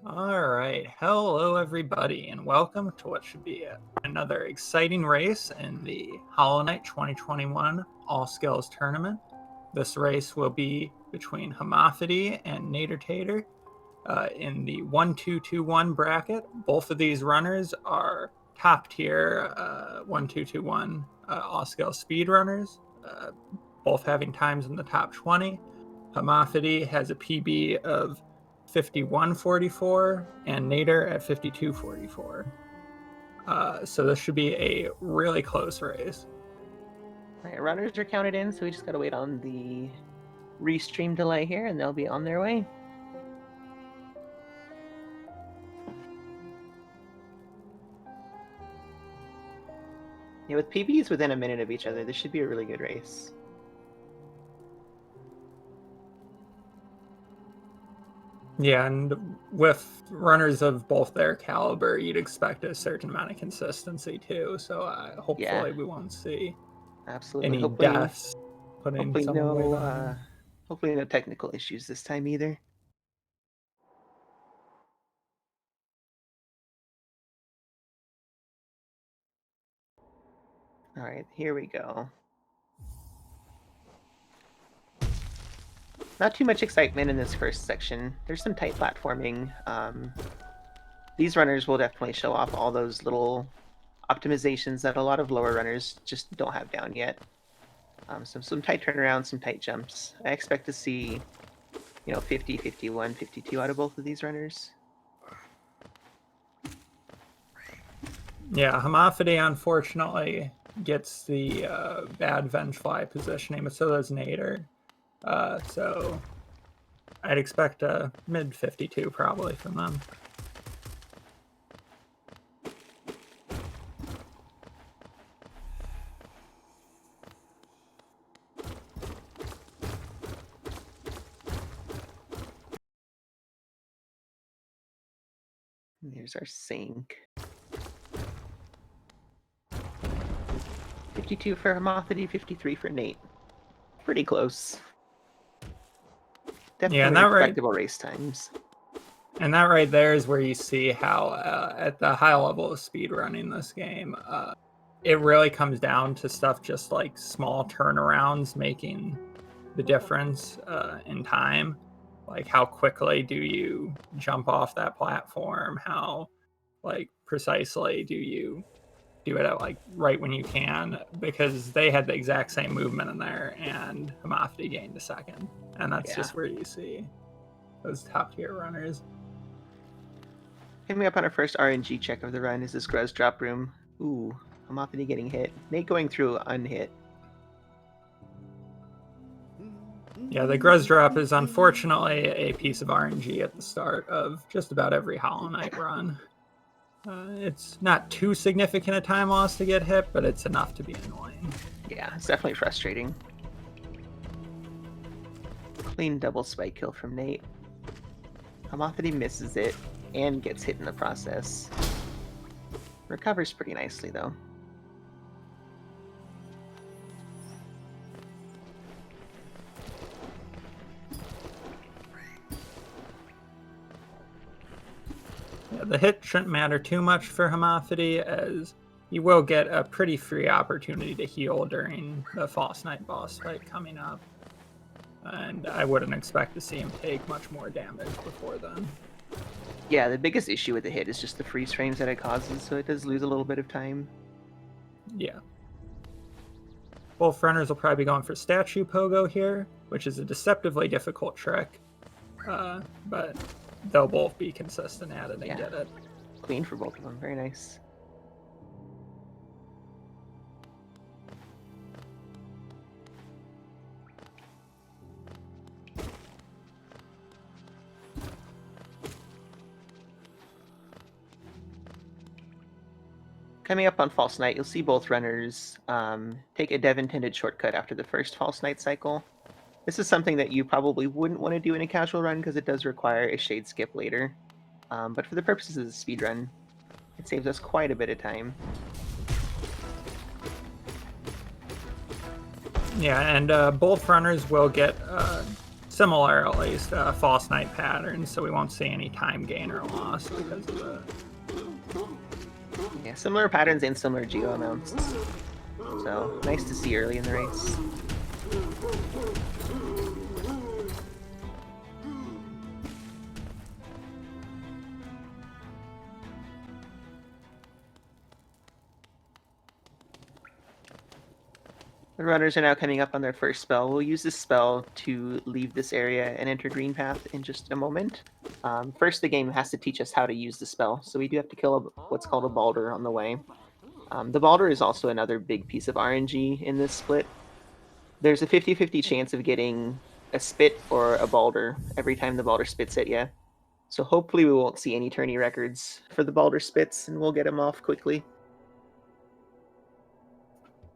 All right, hello everybody, and welcome to what should be another exciting race in the Hollow Knight 2021 All Skills Tournament. This race will be between homothety and Nat3rTater in the 1-2-2-1 bracket. Both of these runners are top tier 1-2-2-1 All Skills speedrunners, both having times in the top 20. Homothety has a PB of 51.44 and Nat3rTater at 52.44. So this should be a really close race. All right, runners are counted in, so we just gotta wait on the restream delay here, and they'll be on their way. Yeah, with PBs within a minute of each other, this should be a really good race. Yeah, and with runners of both their caliber, you'd expect a certain amount of consistency too. So hopefully we won't see Absolutely. any deaths putting someone way behind. Hopefully no technical issues this time either. All right, here we go. Not too much excitement in this first section. There's some tight platforming. These runners will definitely show off all those little optimizations that a lot of lower runners just don't have down yet. Some tight turnarounds, some tight jumps. I expect to see, 50, 51, 52 out of both of these runners. Yeah, homothety unfortunately gets the bad Vengefly positioning, but so does Nat3rTater. So I'd expect a mid 52 probably from them. Here's our sync. 52 for homothety, 53 for Nate. Pretty close. Definitely respectable race times. And that right there is where you see how at the high level of speedrunning this game, it really comes down to stuff just like small turnarounds making the difference in time. Like how quickly do you jump off that platform? How precisely do you do it at right when you can? Because they had the exact same movement in there and homothety gained a second. And that's just where you see those top tier runners. Coming up on our first RNG check of the run is this Gruz drop room. Ooh, homothety getting hit. Nate going through unhit. Yeah, the Gruz drop is unfortunately a piece of RNG at the start of just about every Hollow Knight run. It's not too significant a time loss to get hit, but it's enough to be annoying. Yeah, it's definitely frustrating. Clean double spike kill from Nate. Homothety misses it and gets hit in the process. Recovers pretty nicely though. Yeah, the hit shouldn't matter too much for homothety, as you will get a pretty free opportunity to heal during the False Knight boss fight coming up. And I wouldn't expect to see him take much more damage before then. Yeah, the biggest issue with the hit is just the freeze frames that it causes, so it does lose a little bit of time. Yeah. Both runners will probably be going for Statue Pogo here, which is a deceptively difficult trick. But they'll both be consistent at it and get it. Clean for both of them. Very nice. Coming up on False Knight, you'll see both runners take a dev-intended shortcut after the first False Knight cycle. This is something that you probably wouldn't want to do in a casual run because it does require a shade skip later. But for the purposes of the speedrun, it saves us quite a bit of time. Yeah, and both runners will get similar, at least, false night patterns, so we won't see any time gain or loss because of it. Yeah, similar patterns and similar geo amounts. So nice to see early in the race. The runners are now coming up on their first spell. We'll use this spell to leave this area and enter green path in just a moment. First, the game has to teach us how to use the spell, so we do have to kill what's called a Balder on the way. The Balder is also another big piece of RNG in this split. There's a 50-50 chance of getting a spit or a Balder every time the Balder spits at you. So hopefully we won't see any tourney records for the Balder spits, and we'll get them off quickly.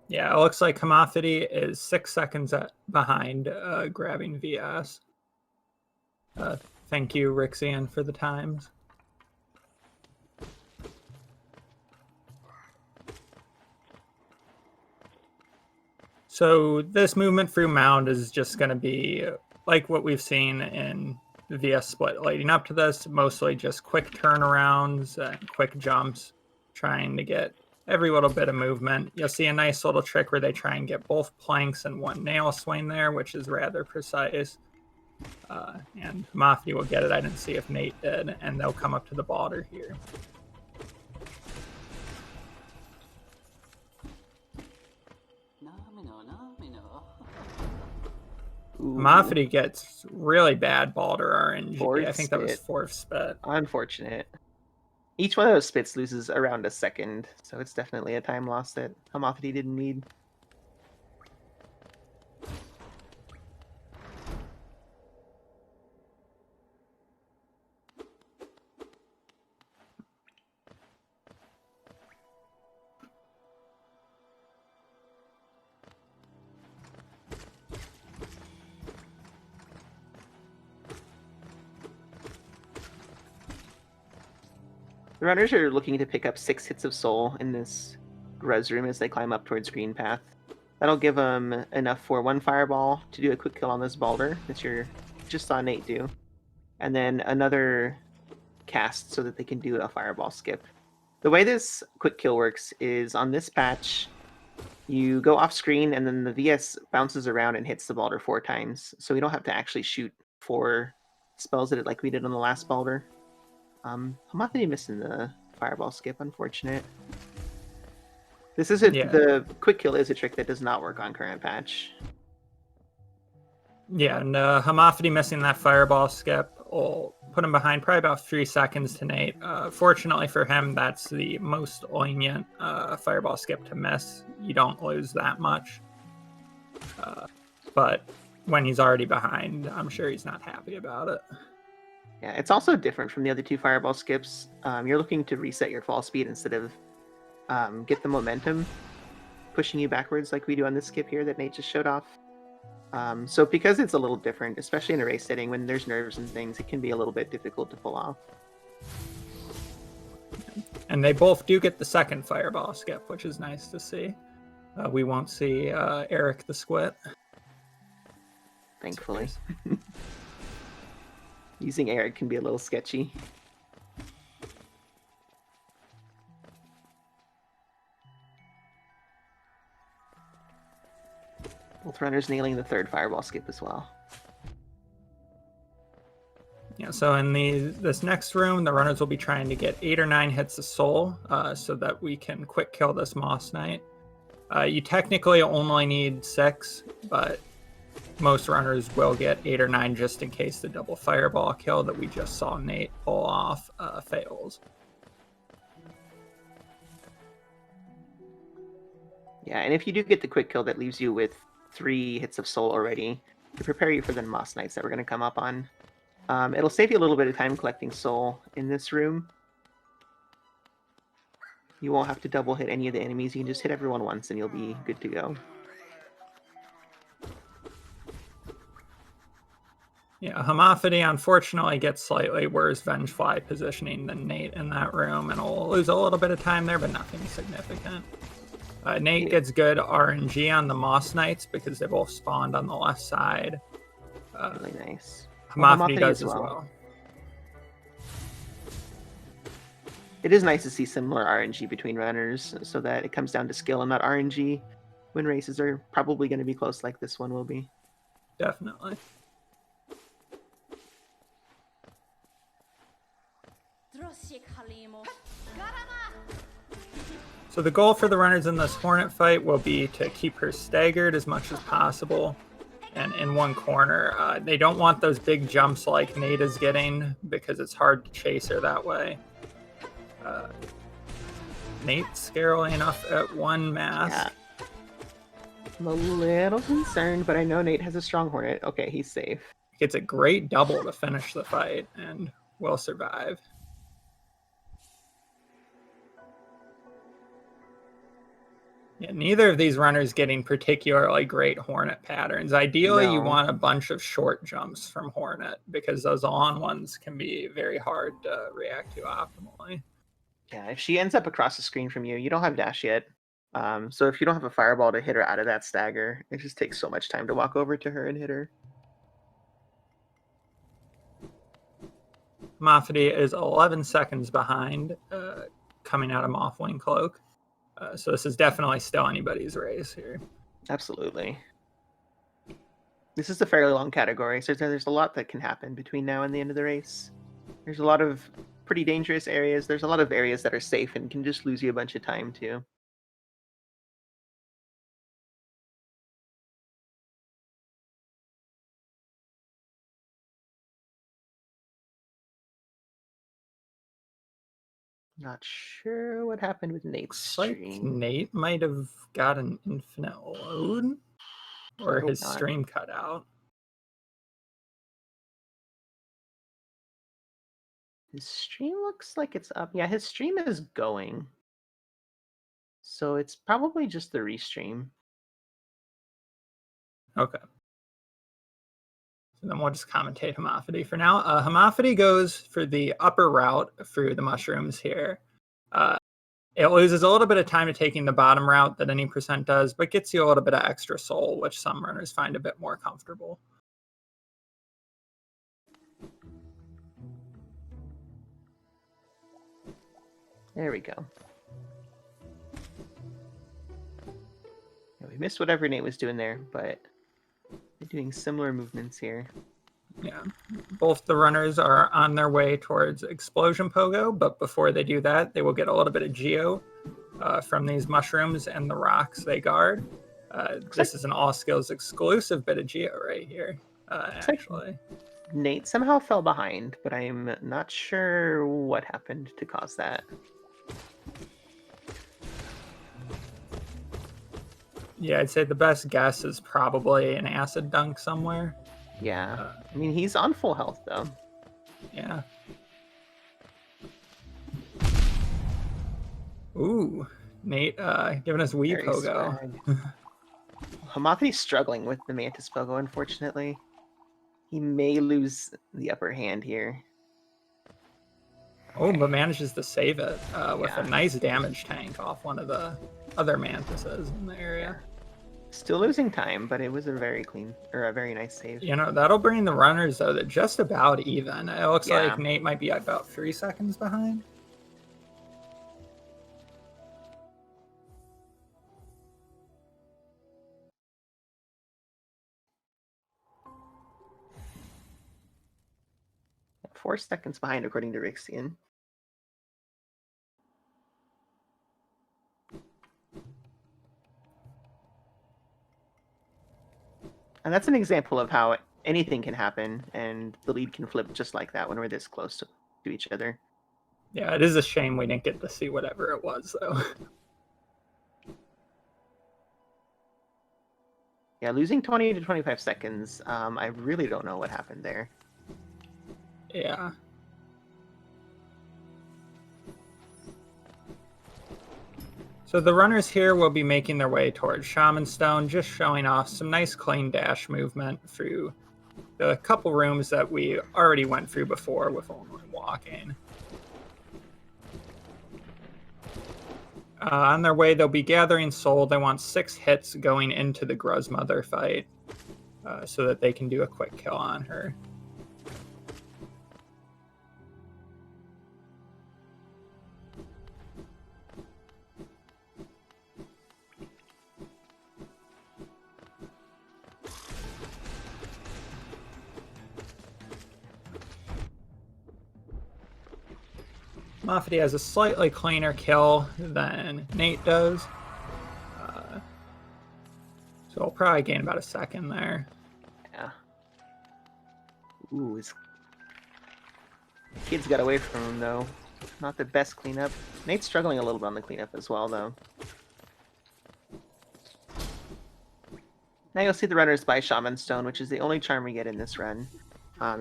Yeah, it looks like homothety is 6 seconds behind grabbing VS. Thank you, Rixian, for the times. So this movement through mound is just going to be like what we've seen in the VS split leading up to this, mostly just quick turnarounds and quick jumps, trying to get every little bit of movement. You'll see a nice little trick where they try and get both planks and one nail swing there, which is rather precise. And homothety will get it. I didn't see if Nate did, and they'll come up to the Balder here. Homothety gets really bad Balder RNG. I think that was 4th spit. Unfortunate. Each one of those spits loses around a second, so it's definitely a time loss that homothety didn't need. The runners are looking to pick up 6 hits of soul in this res room as they climb up towards green path. That'll give them enough for 1 fireball to do a quick kill on this Balder that you just saw Nate do, and then another cast so that they can do a fireball skip. The way this quick kill works is on this patch, you go off screen and then the VS bounces around and hits the Balder 4 times, so we don't have to actually shoot 4 spells at it like we did on the last Balder. Homothety missing the fireball skip, unfortunate. This is the quick kill is a trick that does not work on current patch. Yeah, and homothety missing that fireball skip will put him behind probably about 3 seconds to Nate. Fortunately for him, that's the most lenient fireball skip to miss. You don't lose that much. But when he's already behind, I'm sure he's not happy about it. Yeah, it's also different from the other 2 fireball skips. You're looking to reset your fall speed instead of get the momentum pushing you backwards like we do on this skip here that Nate just showed off. So because it's a little different, especially in a race setting when there's nerves and things, it can be a little bit difficult to pull off. And they both do get the second fireball skip, which is nice to see. We won't see Eric the Squid. Thankfully. Using Eric can be a little sketchy. Both runners nailing the 3rd fireball skip as well. Yeah, so in this next room, the runners will be trying to get 8 or 9 hits of soul so that we can quick kill this Moss Knight. You technically only need 6, but most runners will get 8 or 9 just in case the double fireball kill that we just saw Nate pull off fails. Yeah, and if you do get the quick kill, that leaves you with 3 hits of soul already to prepare you for the Moss Knights that we're going to come up on. It'll save you a little bit of time collecting soul in this room. You won't have to double hit any of the enemies. You can just hit everyone once and you'll be good to go. Yeah, homothety unfortunately gets slightly worse Vengefly positioning than Nate in that room, and will lose a little bit of time there, but nothing significant. Nate gets good RNG on the Moss Knights because they both spawned on the left side. Really nice. Homothety does as well. It is nice to see similar RNG between runners so that it comes down to skill and not RNG when races are probably going to be close like this one will be. Definitely. So the goal for the runners in this Hornet fight will be to keep her staggered as much as possible and in one corner. They don't want those big jumps like Nate is getting because it's hard to chase her that way. Nate's scarily enough at one mask. Yeah. I'm a little concerned, but I know Nate has a strong Hornet. Okay, he's safe. Gets a great double to finish the fight and will survive. Yeah, neither of these runners getting particularly great Hornet patterns. Ideally, you want a bunch of short jumps from Hornet because those long ones can be very hard to react to optimally. Yeah, if she ends up across the screen from you, you don't have dash yet. So if you don't have a fireball to hit her out of that stagger, it just takes so much time to walk over to her and hit her. Homothety is 11 seconds behind coming out of Mothwing Cloak. So this is definitely still anybody's race here. Absolutely. This is a fairly long category, so there's a lot that can happen between now and the end of the race. There's a lot of pretty dangerous areas. There's a lot of areas that are safe and can just lose you a bunch of time too. Not sure what happened with Nate's stream. Like Nate might have got an infinite load, or his stream cut out. His stream looks like it's up. Yeah, his stream is going. So it's probably just the restream. Okay. So then we'll just commentate Homothety for now. Homothety goes for the upper route through the mushrooms here. It loses a little bit of time to taking the bottom route that any percent does, but gets you a little bit of extra soul, which some runners find a bit more comfortable. There we go. Yeah, we missed whatever Nate was doing there, but they're doing similar movements here. Yeah, both the runners are on their way towards Explosion Pogo, but before they do that, they will get a little bit of Geo from these mushrooms and the rocks they guard. This is an all skills exclusive bit of Geo right here, actually. Nate somehow fell behind, but I'm not sure what happened to cause that. Yeah, I'd say the best guess is probably an acid dunk somewhere. Yeah, I mean, he's on full health, though. Yeah. Ooh, Nate giving us Wee Pogo. Homothety's struggling with the Mantis Pogo, unfortunately. He may lose the upper hand here. Oh, but manages to save it with a nice damage tank off one of the other Mantises in the area. Still losing time, but it was a very clean, or a very nice save. You know, that'll bring the runners, though, to just about even. It looks like Nate might be about 3 seconds behind. Yeah, 4 seconds behind, according to Rixian. And that's an example of how anything can happen, and the lead can flip just like that when we're this close to each other. Yeah, it is a shame we didn't get to see whatever it was, though. Yeah, losing 20 to 25 seconds, I really don't know what happened there. Yeah. So the runners here will be making their way towards Shaman Stone, just showing off some nice clean dash movement through the couple rooms that we already went through before with only walking. On their way, they'll be gathering soul. They want 6 hits going into the Gruzmother fight. so that they can do a quick kill on her. Homothety has a slightly cleaner kill than Nate does. So I'll probably gain about a second there. Yeah. Ooh, his kids got away from him, though. Not the best cleanup. Nate's struggling a little bit on the cleanup as well, though. Now you'll see the runners by Shaman Stone, which is the only charm we get in this run.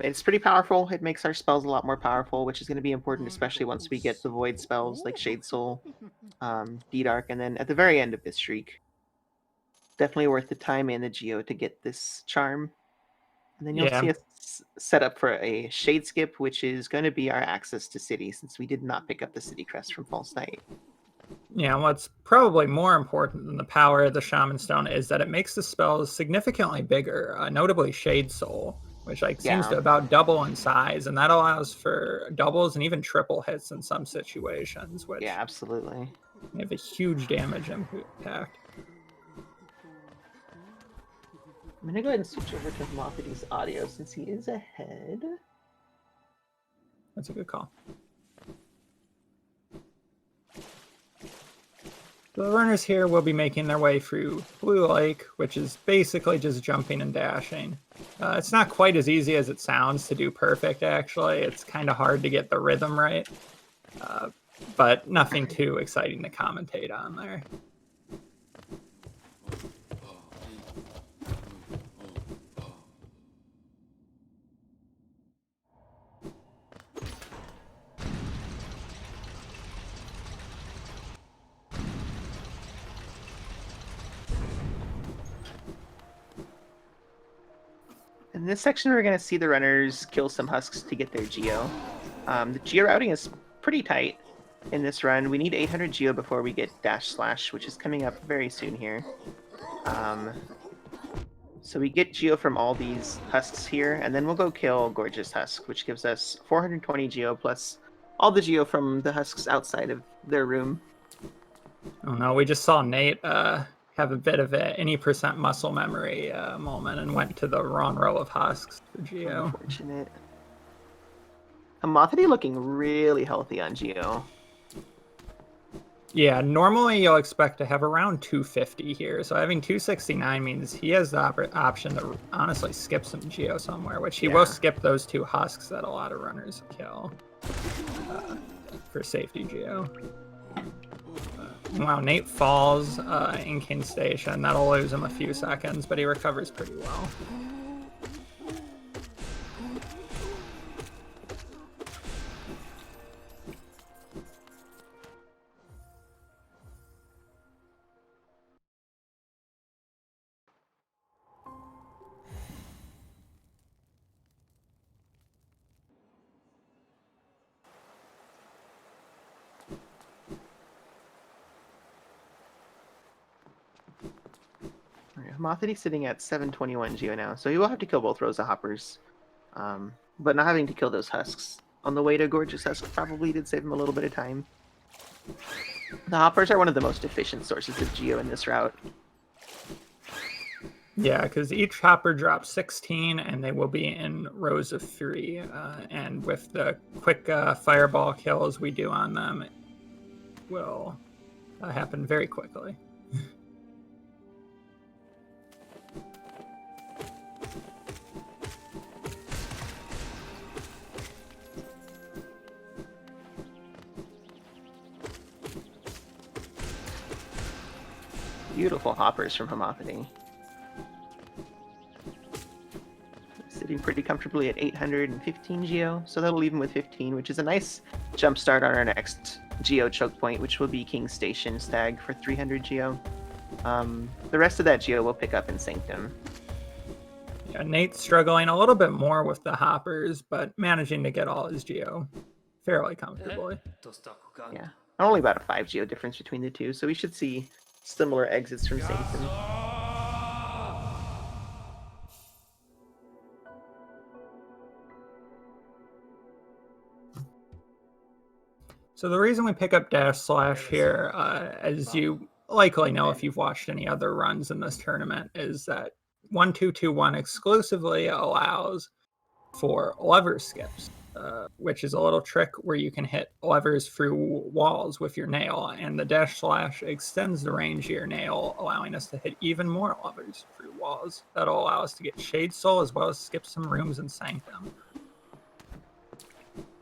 It's pretty powerful. It makes our spells a lot more powerful, which is going to be important, especially once we get the Void spells like Shade Soul, D-Dark, and then at the very end of this streak. Definitely worth the time and the geo to get this charm. And then you'll see us set up for a Shade Skip, which is going to be our access to City, since we did not pick up the City Crest from False Knight. Yeah, what's probably more important than the power of the Shaman Stone is that it makes the spells significantly bigger, notably Shade Soul, which seems to about double in size, and that allows for doubles and even triple hits in some situations, which absolutely have a huge damage impact. I'm going to go ahead and switch over to Homothety's audio since he is ahead. That's a good call. The runners here will be making their way through Blue Lake, which is basically just jumping and dashing. It's not quite as easy as it sounds to do perfect, actually. It's kind of hard to get the rhythm right, but nothing too exciting to commentate on there. In this section, we're going to see the runners kill some husks to get their geo. The geo routing is pretty tight in this run. We need 800 geo before we get Dash Slash, which is coming up very soon here. So we get geo from all these husks here, and then we'll go kill Gorgeous Husk, which gives us 420 geo plus all the geo from the husks outside of their room. Oh no, we just saw Nate have a bit of any percent muscle memory moment and went to the wrong row of husks for geo. Unfortunate. Homothety looking really healthy on geo. Yeah, normally you'll expect to have around 250 here, so having 269 means he has the option to honestly skip some geo somewhere, which he will skip those two husks that a lot of runners kill for safety geo. Wow, Nate falls in King Station. That'll lose him a few seconds, but he recovers pretty well. Homothety's sitting at 721 geo now, so he will have to kill both rows of hoppers. But not having to kill those husks on the way to Gorgeous Husk probably did save him a little bit of time. The hoppers are one of the most efficient sources of geo in this route. Yeah, because each hopper drops 16, and they will be in rows of 3. And with the quick fireball kills we do on them, it will happen very quickly. Beautiful hoppers from Homothety. Sitting pretty comfortably at 815 geo, so that'll leave him with 15, which is a nice jump start on our next geo choke point, which will be King Station Stag for 300 geo. The rest of that geo we'll pick up in Sanctum. Yeah, Nate's struggling a little bit more with the hoppers, but managing to get all his geo fairly comfortably. Yeah, only about a 5 geo difference between the two, so we should see similar exits from Sanctum. So the reason we pick up dash slash here, as you likely know if you've watched any other runs in this tournament, is that 1-2-2-1 exclusively allows for lever skips, which is a little trick where you can hit levers through walls with your nail, and the dash slash extends the range of your nail, allowing us to hit even more levers through walls. That'll allow us to get Shade Soul as well as skip some rooms in Sanctum.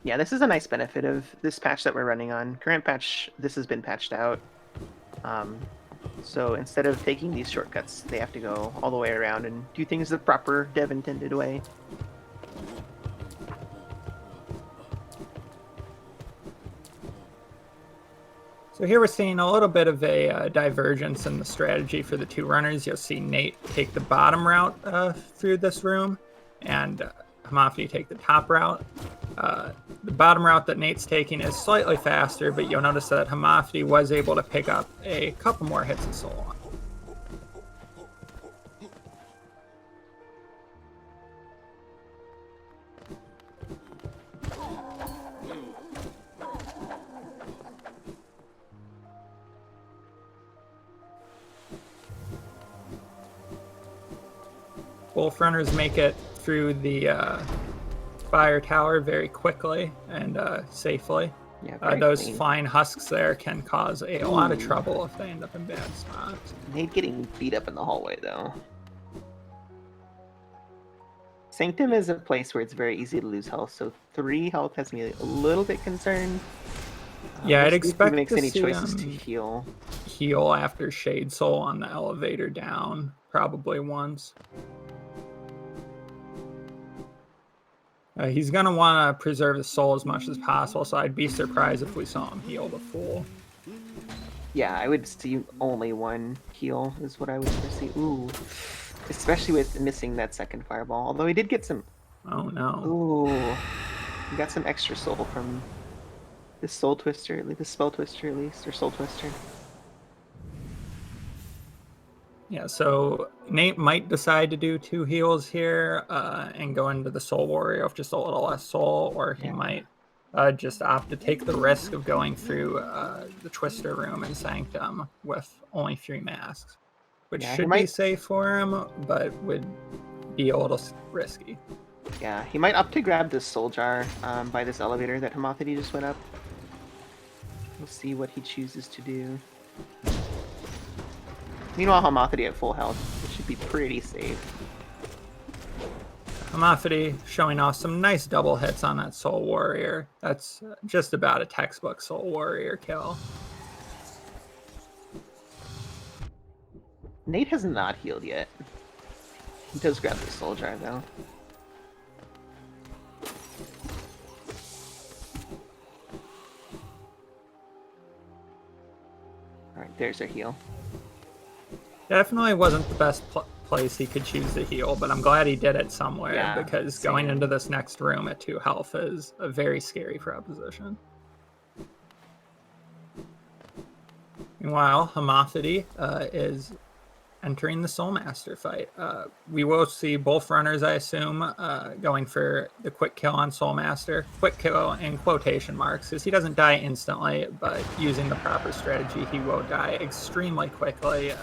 Yeah, this is a nice benefit of this patch that we're running on. Current patch, this has been patched out. So instead of taking these shortcuts, they have to go all the way around and do things the proper dev intended way. So here we're seeing a little bit of a divergence in the strategy for the two runners. You'll see Nate take the bottom route through this room, and homothety take the top route. The bottom route that Nate's taking is slightly faster, but you'll notice that homothety was able to pick up a couple more hits of soul on. Both runners make it through the fire tower very quickly and safely. Yeah, those clean. flying husks there can cause a lot of trouble if they end up in bad spots. Nate getting beat up in the hallway, though. Sanctum is a place where it's very easy to lose health, so 3 health has me a little bit concerned. Yeah, I'd We'll see if expect he makes to any see choices to heal. Heal after Shade Soul on the elevator down, probably once. He's going to want to preserve his soul as much as possible, so I'd be surprised if we saw him heal the full. Yeah, I would see only 1 heal is what I would foresee. Ooh. Especially with missing that second fireball. Although he did get some... Oh no. Ooh. He got some extra soul from this Soul Twister, the Spell Twister at least, or Soul Twister. Yeah, so Nate might decide to do 2 heals here and go into the Soul Warrior with just a little less soul, or he might just opt to take the risk of going through the Twister room in Sanctum with only 3 masks, which should be safe for him, but would be a little risky. Yeah, he might opt to grab this Soul Jar by this elevator that homothety just went up. We'll see what he chooses to do. Meanwhile, homothety at full health, it should be pretty safe. Homothety showing off some nice double hits on that Soul Warrior. That's just about a textbook Soul Warrior kill. Nate has not healed yet. He does grab the Soul Jar, though. Alright, there's our heal. Definitely wasn't the best place he could choose to heal, but I'm glad he did it somewhere, because going into this next room at 2 health is a very scary proposition. Meanwhile, homothety is entering the Soulmaster fight. We will see both runners, I assume, going for the quick kill on Soulmaster. Quick kill in quotation marks, because he doesn't die instantly, but using the proper strategy, he will die extremely quickly,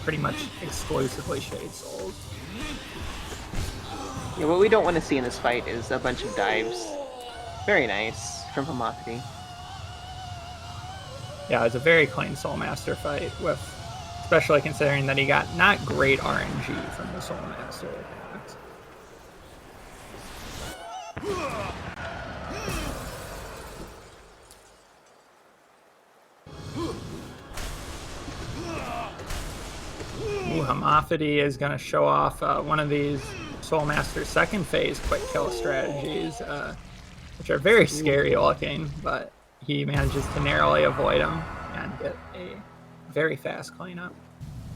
pretty much exclusively Shade Souls. Yeah, what we don't want to see in this fight is a bunch of dives. Very nice from homothety. Yeah, it's a very clean Soulmaster fight, with especially considering that he got not great RNG from the Soulmaster attacks. Homothety is going to show off one of these Soulmaster second phase quick kill strategies, which are very scary looking, but he manages to narrowly avoid them and get a very fast cleanup.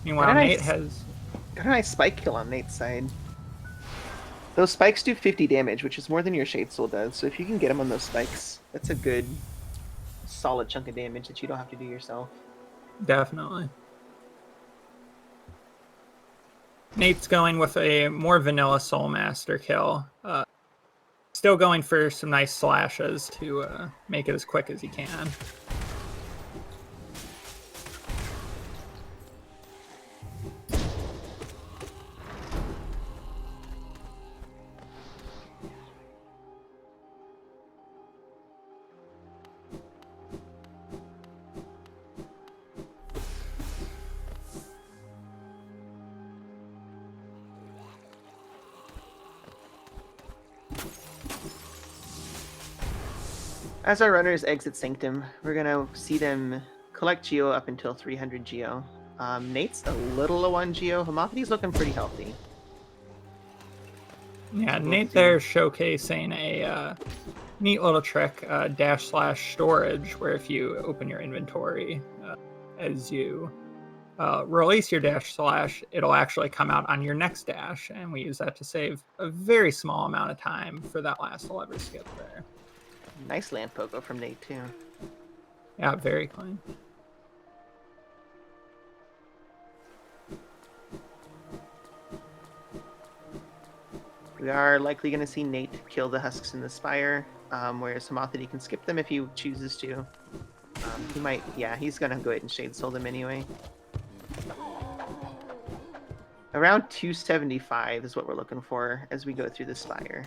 Meanwhile, Nate has got a nice spike kill on Nate's side. Those spikes do 50 damage, which is more than your Shade Soul does, so if you can get him on those spikes, that's a good, solid chunk of damage that you don't have to do yourself. Definitely. Nate's going with a more vanilla Soulmaster kill. still going for some nice slashes to make it as quick as he can. As our runners exit Sanctum, we're going to see them collect Geo up until 300 Geo. Nate's a little low on Geo. Homothety's looking pretty healthy. Yeah, so Nate there showcasing a neat little trick, /storage, where if you open your inventory as you release your /, it'll actually come out on your next dash, and we use that to save a very small amount of time for that last lever skip there. Nice land pogo from Nate, too. Yeah, very clean. We are likely going to see Nate kill the husks in the spire, whereas Homothety can skip them if he chooses to. He might, yeah, he's going to go ahead and Shade Soul them anyway. Around 275 is what we're looking for as we go through the spire.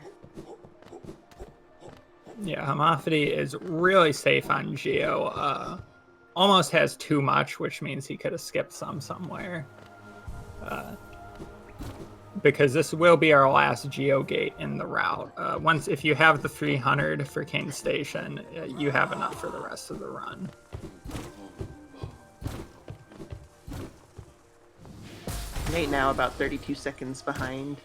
Yeah, Homothety is really safe on Geo. Almost has too much, which means he could have skipped some somewhere. Because this will be our last Geo gate in the route. If you have the 300 for King Station, you have enough for the rest of the run. Nate now about 32 seconds behind.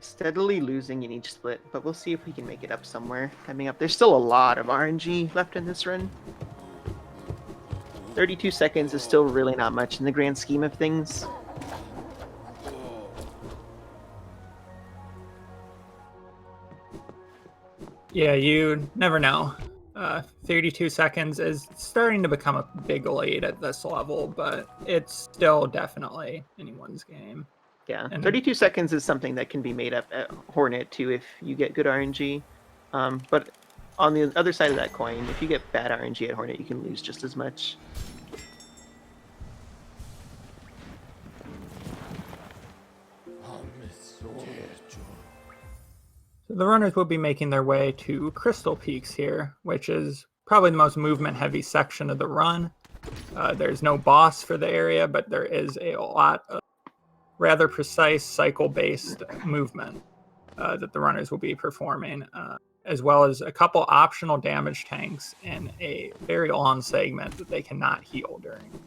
Steadily losing in each split, but we'll see if we can make it up somewhere coming up. There's still a lot of RNG left in this run. 32 seconds is still really not much in the grand scheme of things. Yeah, you never know. 32 seconds is starting to become a big lead at this level, but it's still definitely anyone's game. Yeah, and 32 seconds is something that can be made up at Hornet too if you get good RNG. But on the other side of that coin, if you get bad RNG at Hornet, you can lose just as much. So the runners will be making their way to Crystal Peaks here, which is probably the most movement-heavy section of the run. There's no boss for the area, but there is a lot of rather precise cycle-based movement that the runners will be performing, as well as a couple optional damage tanks and a very long segment that they cannot heal during.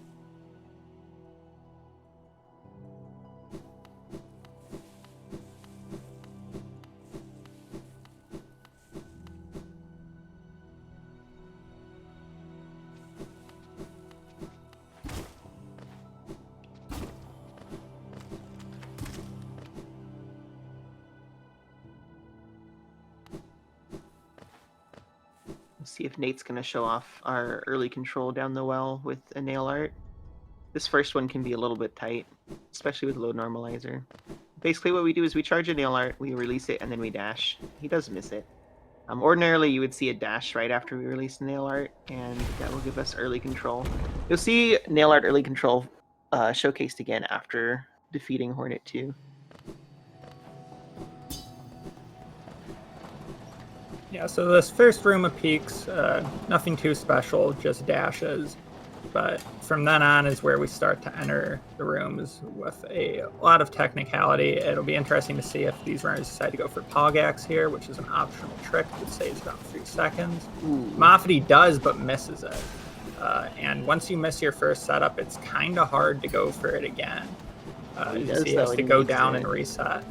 See if Nate's going to show off our early control down the well with a nail art. This first one can be a little bit tight, especially with load normalizer. Basically what we do is we charge a nail art, we release it, and then we dash. He does miss it. Ordinarily you would see a dash right after we release nail art, and that will give us early control. You'll see nail art early control showcased again after defeating Hornet 2. Yeah, so this first room of peaks, nothing too special, just dashes. But from then on is where we start to enter the rooms with a lot of technicality. It'll be interesting to see if these runners decide to go for Pogax here, which is an optional trick that saves about 3 seconds. Homothety does, but misses it. And once you miss your first setup, it's kind of hard to go for it again. He has to go down and reset.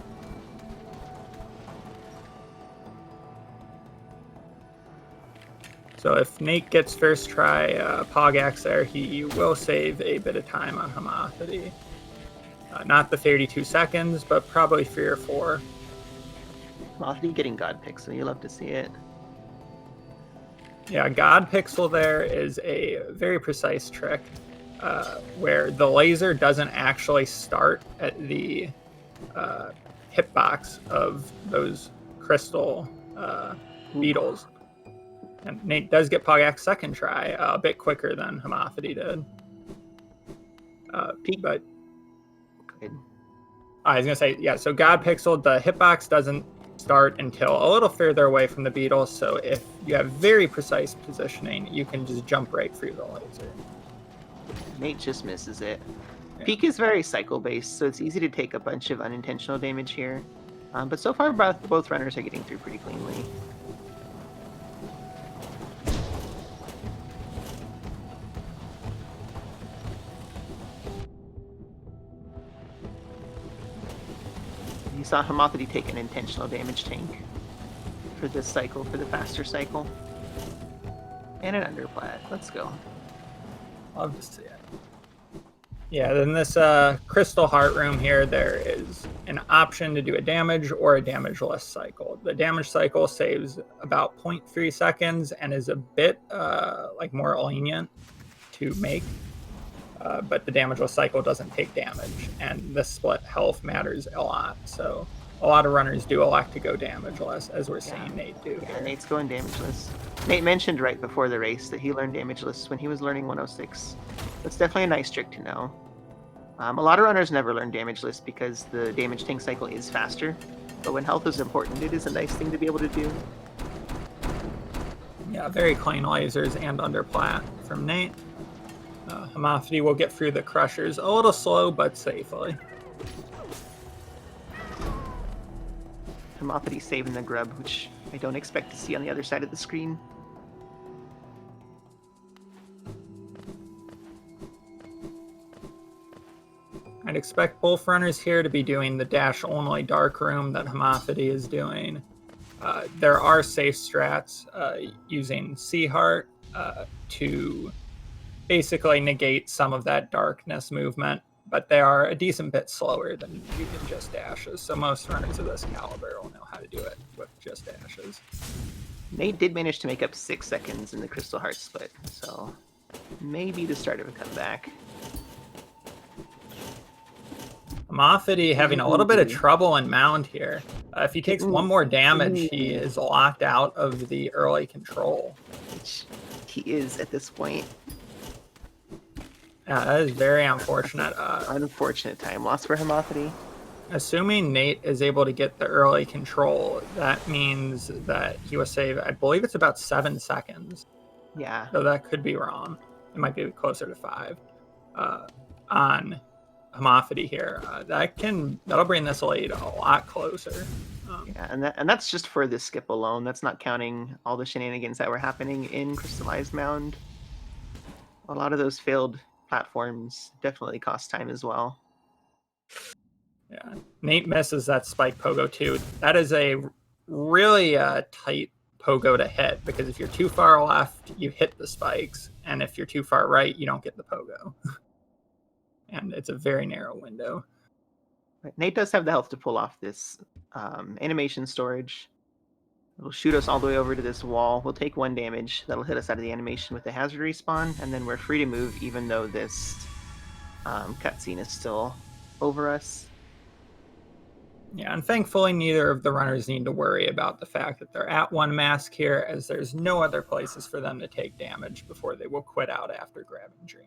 So if Nate gets first try Pogax there, he will save a bit of time on Homothety. Not the 32 seconds, but probably 3 or 4. Homothety getting God Pick, so you love to see it. Yeah, God Pixel there is a very precise trick where the laser doesn't actually start at the hitbox of those crystal beetles. And Nate does get Pogak's second try, a bit quicker than homothety did. But Good. I was going to say, yeah, so God Pixel, the hitbox doesn't start until a little further away from the beetles, so if you have very precise positioning, you can just jump right through the laser. Nate just misses it. Yeah. Peak is very cycle-based, so it's easy to take a bunch of unintentional damage here. But so far, both runners are getting through pretty cleanly. You saw homothety take an intentional damage tank for this cycle, for the faster cycle. And an underplat. Let's go. Love to see it. Yeah, then this crystal heart room here, there is an option to do a damage or a damageless cycle. The damage cycle saves about 0.3 seconds and is a bit like more lenient to make. But the damageless cycle doesn't take damage, and the split health matters a lot. So a lot of runners do elect to go damageless, as we're seeing Nate do. Yeah, Nate's going damageless. Nate mentioned right before the race that he learned damageless when he was learning 106. That's definitely a nice trick to know. A lot of runners never learn damageless because the damage tank cycle is faster, but when health is important, it is a nice thing to be able to do. Yeah, very clean lasers and underplat from Nate. Homothety will get through the crushers a little slow, but safely. Homothety saving the grub, which I don't expect to see on the other side of the screen. I'd expect both runners here to be doing the dash-only dark room that homothety is doing. There are safe strats using Sea Heart to basically negate some of that darkness movement, but they are a decent bit slower than using just dashes, so most runners of this caliber will know how to do it with just dashes. Nate did manage to make up 6 seconds in the Crystal Heart split, so maybe the start of a comeback. Homothety having a little bit of trouble in mound here. If he takes one more damage, he is locked out of the early control. Which he is at this point. Yeah, that is very unfortunate. Unfortunate time loss for homothety. Assuming Nate is able to get the early control, that means that he will save, I believe it's about 7 seconds. Yeah. So that could be wrong. It might be closer to 5 on homothety here. That'll bring this lead a lot closer. Yeah, and that's just for this skip alone. That's not counting all the shenanigans that were happening in Crystallized Mound. A lot of those failed platforms definitely cost time as well. Yeah, Nate misses that spike pogo too. That is a really tight pogo to hit, because if you're too far left, you hit the spikes, and if you're too far right, you don't get the pogo. And it's a very narrow window. Nate does have the health to pull off this animation storage. It'll shoot us all the way over to this wall. We'll take 1 damage. That'll hit us out of the animation with the hazard respawn, and then we're free to move even though this cutscene is still over us. Yeah, and thankfully neither of the runners need to worry about the fact that they're at 1 mask here, as there's no other places for them to take damage before they will quit out after grabbing Dream.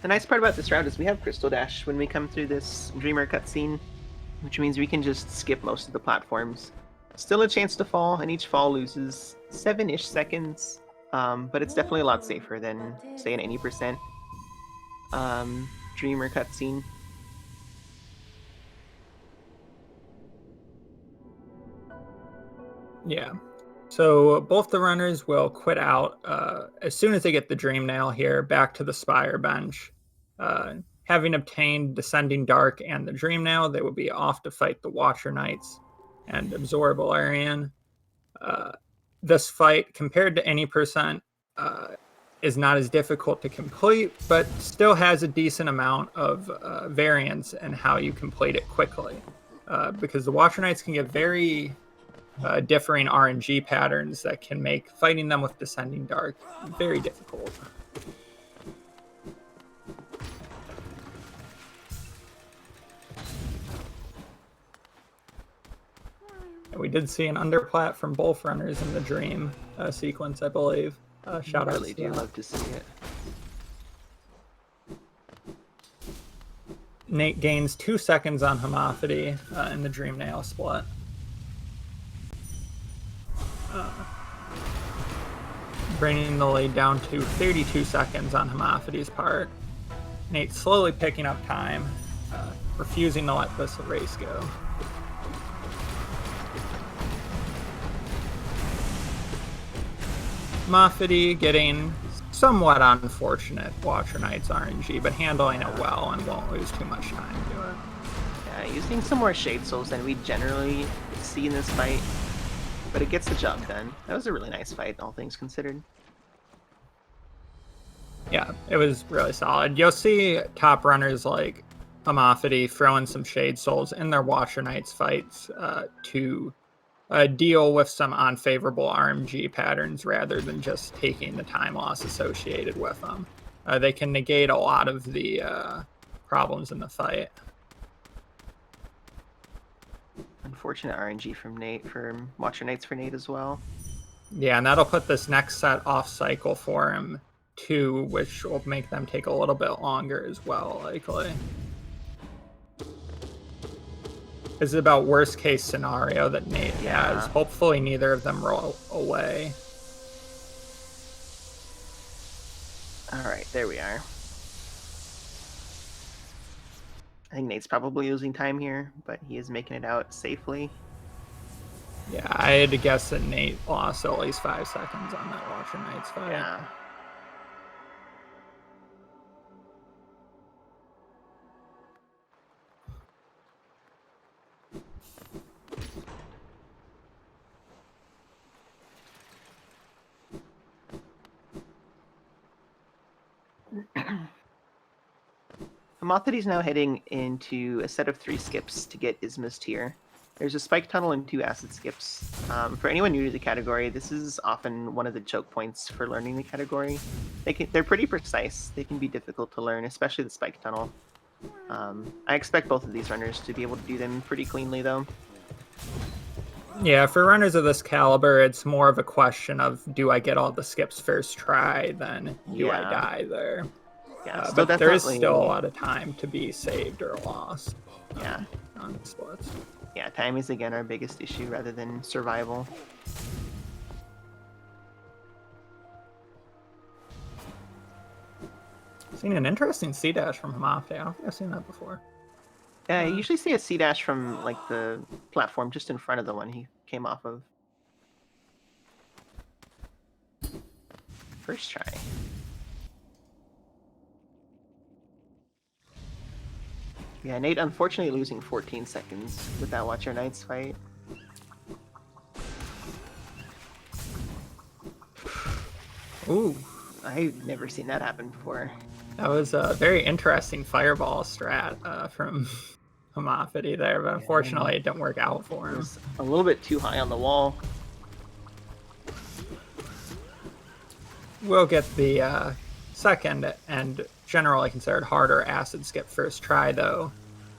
The nice part about this route is we have Crystal Dash when we come through this Dreamer cutscene, which means we can just skip most of the platforms. Still a chance to fall, and each fall loses 7-ish seconds, but it's definitely a lot safer than, say, an 80% Dreamer cutscene. Yeah. So both the runners will quit out as soon as they get the Dream Nail here, back to the Spire bench. Having obtained Descending Dark and the Dream Nail, they will be off to fight the Watcher Knights and absorb Valerian. This fight, compared to any percent, is not as difficult to complete, but still has a decent amount of variance in how you complete it quickly. because the Watcher Knights can get very differing RNG patterns that can make fighting them with Descending Dark very difficult. And we did see an underplat from both runners in the Dream sequence, I believe. Shout out. Really do love to see it. Nate gains 2 seconds on homothety in the Dream Nail split. Bringing the lead down to 32 seconds on homothety's part. Nate slowly picking up time, refusing to let this race go. Homothety getting somewhat unfortunate Watcher Knight's RNG, but handling it well and won't lose too much time to it. Yeah, using some more Shade Souls than we generally see in this fight, but it gets the job done. That was a really nice fight, all things considered. Yeah, it was really solid. You'll see top runners like homothety throwing some Shade Souls in their Watcher Knights fights to deal with some unfavorable RNG patterns rather than just taking the time loss associated with them. They can negate a lot of the problems in the fight. Unfortunate RNG from Nate, from Watcher Knights for Nate as well. Yeah, and that'll put this next set off cycle for him too, which will make them take a little bit longer as well, likely. This is about worst case scenario that Nate has. Hopefully neither of them roll away. Alright, there we are. I think Nate's probably losing time here, but he is making it out safely. Yeah, I had to guess that Nate lost at least 5 seconds on that Watcher Knights fight. Yeah. Homothety's now heading into a set of 3 skips to get Isma's tier. There's a Spike Tunnel and 2 Acid Skips. For anyone new to the category, this is often one of the choke points for learning the category. They're pretty precise. They can be difficult to learn, especially the Spike Tunnel. I expect both of these runners to be able to do them pretty cleanly, though. Yeah, for runners of this caliber, it's more of a question of, do I get all the skips first try than do I die there? Yeah, but there is still a lot of time to be saved or lost. Yeah. On the splits. Yeah, time is again our biggest issue rather than survival. Seen an interesting C dash from homothety. I don't think I've seen that before. Yeah, you usually see a C dash from like the platform just in front of the one he came off of. First try. Yeah, Nate unfortunately losing 14 seconds with that Watcher Knights fight. Ooh. I've never seen that happen before. That was a very interesting fireball strat from homothety there, but unfortunately it didn't work out for him. It was a little bit too high on the wall. We'll get the second and generally considered harder acid skip first try though,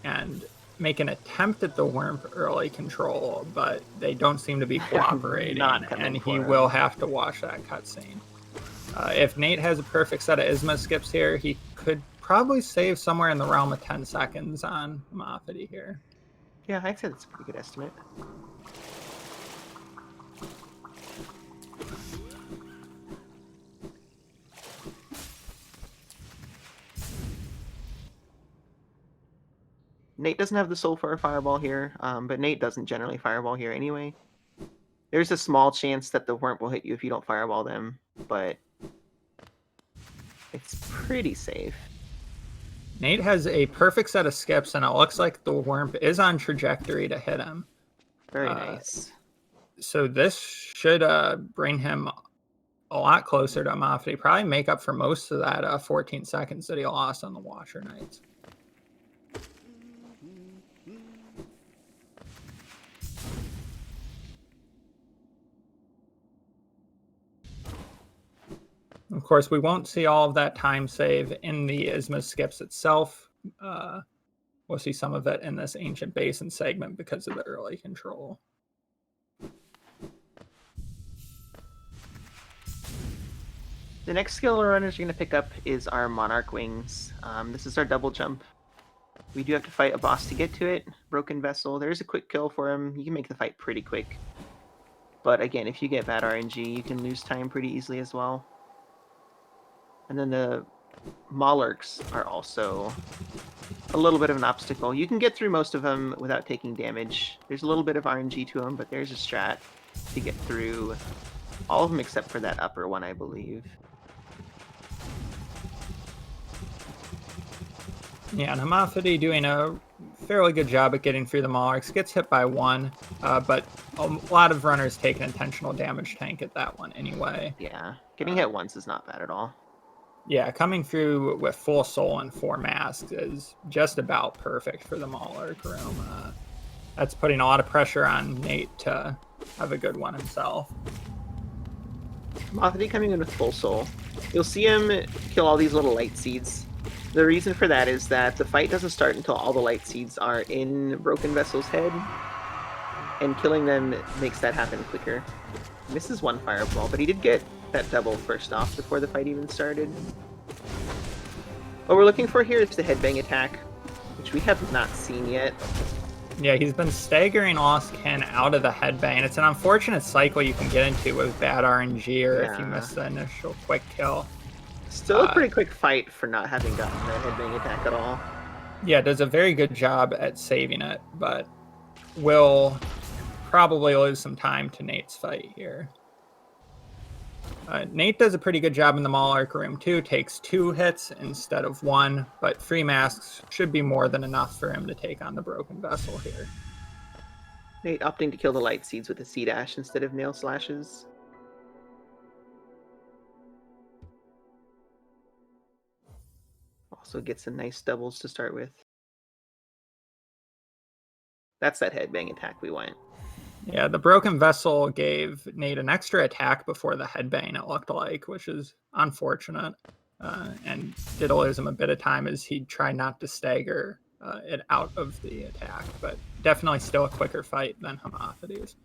and make an attempt at the worm early control, but they don't seem to be cooperating, and he will have to watch that cutscene. If Nate has a perfect set of Isma skips here, he could probably save somewhere in the realm of 10 seconds on homothety here. Yeah, I'd say that's a pretty good estimate. Nate doesn't have the soul for a fireball here, but Nate doesn't generally fireball here anyway. There's a small chance that the Wurmp will hit you if you don't fireball them, but it's pretty safe. Nate has a perfect set of skips, and it looks like the Wurmp is on trajectory to hit him. Very nice. So this should bring him a lot closer to homothety. Probably make up for most of that 14 seconds that he lost on the Watcher Knights. course, we won't see all of that time save in the Isthmus skips itself. We'll see some of it in this Ancient Basin segment because of the early control. The next skill our runners are going to pick up is our Monarch Wings. This is our double jump. We do have to fight a boss to get to it. Broken Vessel. There's a quick kill for him. You can make the fight pretty quick. But again, if you get bad RNG, you can lose time pretty easily as well. And then the Monarchs are also a little bit of an obstacle. You can get through most of them without taking damage. There's a little bit of RNG to them, but there's a strat to get through all of them except for that upper one, I believe. Yeah, and homothety doing a fairly good job at getting through the Monarchs. Gets hit by one, but a lot of runners take an intentional damage tank at that one anyway. Yeah, getting hit once is not bad at all. Yeah, coming through with full soul and 4 masks is just about perfect for the Monarch room. That's putting a lot of pressure on Nate to have a good one himself. Homothety coming in with full soul. You'll see him kill all these little light seeds. The reason for that is that the fight doesn't start until all the light seeds are in Broken Vessel's head, and killing them makes that happen quicker. Misses one fireball, but he did get that double first off before the fight even started. What we're looking for here is the headbang attack, which we have not seen yet. Yeah, he's been staggering Lost Ken out of the headbang. It's an unfortunate cycle you can get into with bad RNG or if you miss the initial quick kill. Still a pretty quick fight for not having gotten that headbang attack at all. Yeah, does a very good job at saving it, but will probably lose some time to Nate's fight here. Nate does a pretty good job in the Monarch room too, takes 2 hits instead of 1, but 3 masks should be more than enough for him to take on the Broken Vessel here. Nate opting to kill the light seeds with a seed ash instead of nail slashes. Also gets some nice doubles to start with. That's that headbang attack we want. Yeah, the Broken Vessel gave Nate an extra attack before the headbang, it looked like, which is unfortunate. And did lose him a bit of time as he tried not to stagger it out of the attack, but definitely still a quicker fight than Homothety's.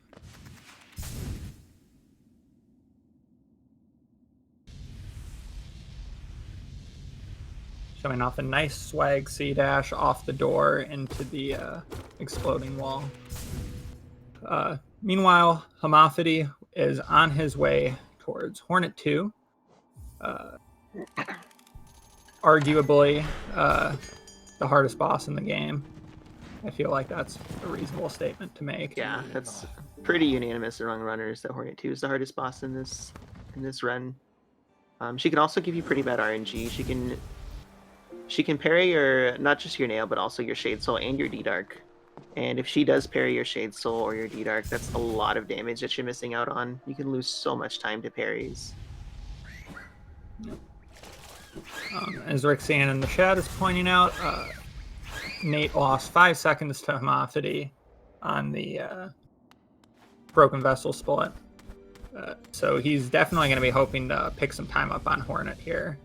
Showing off a nice swag C-dash off the door into the exploding wall. Meanwhile, Homothety is on his way towards Hornet 2. Arguably the hardest boss in the game. I feel like that's a reasonable statement to make. Yeah, that's pretty unanimous among runners that Hornet 2 is the hardest boss in this run. She can also give you pretty bad RNG. She can parry your, not just your nail, but also your Shade Soul and your D-Dark. And if she does parry your Shade Soul or your D-Dark, that's a lot of damage that you're missing out on. You can lose so much time to parries. As Rixian in the chat is pointing out, Nate lost 5 seconds to Homothety on the Broken Vessel split. So he's definitely going to be hoping to pick some time up on Hornet here.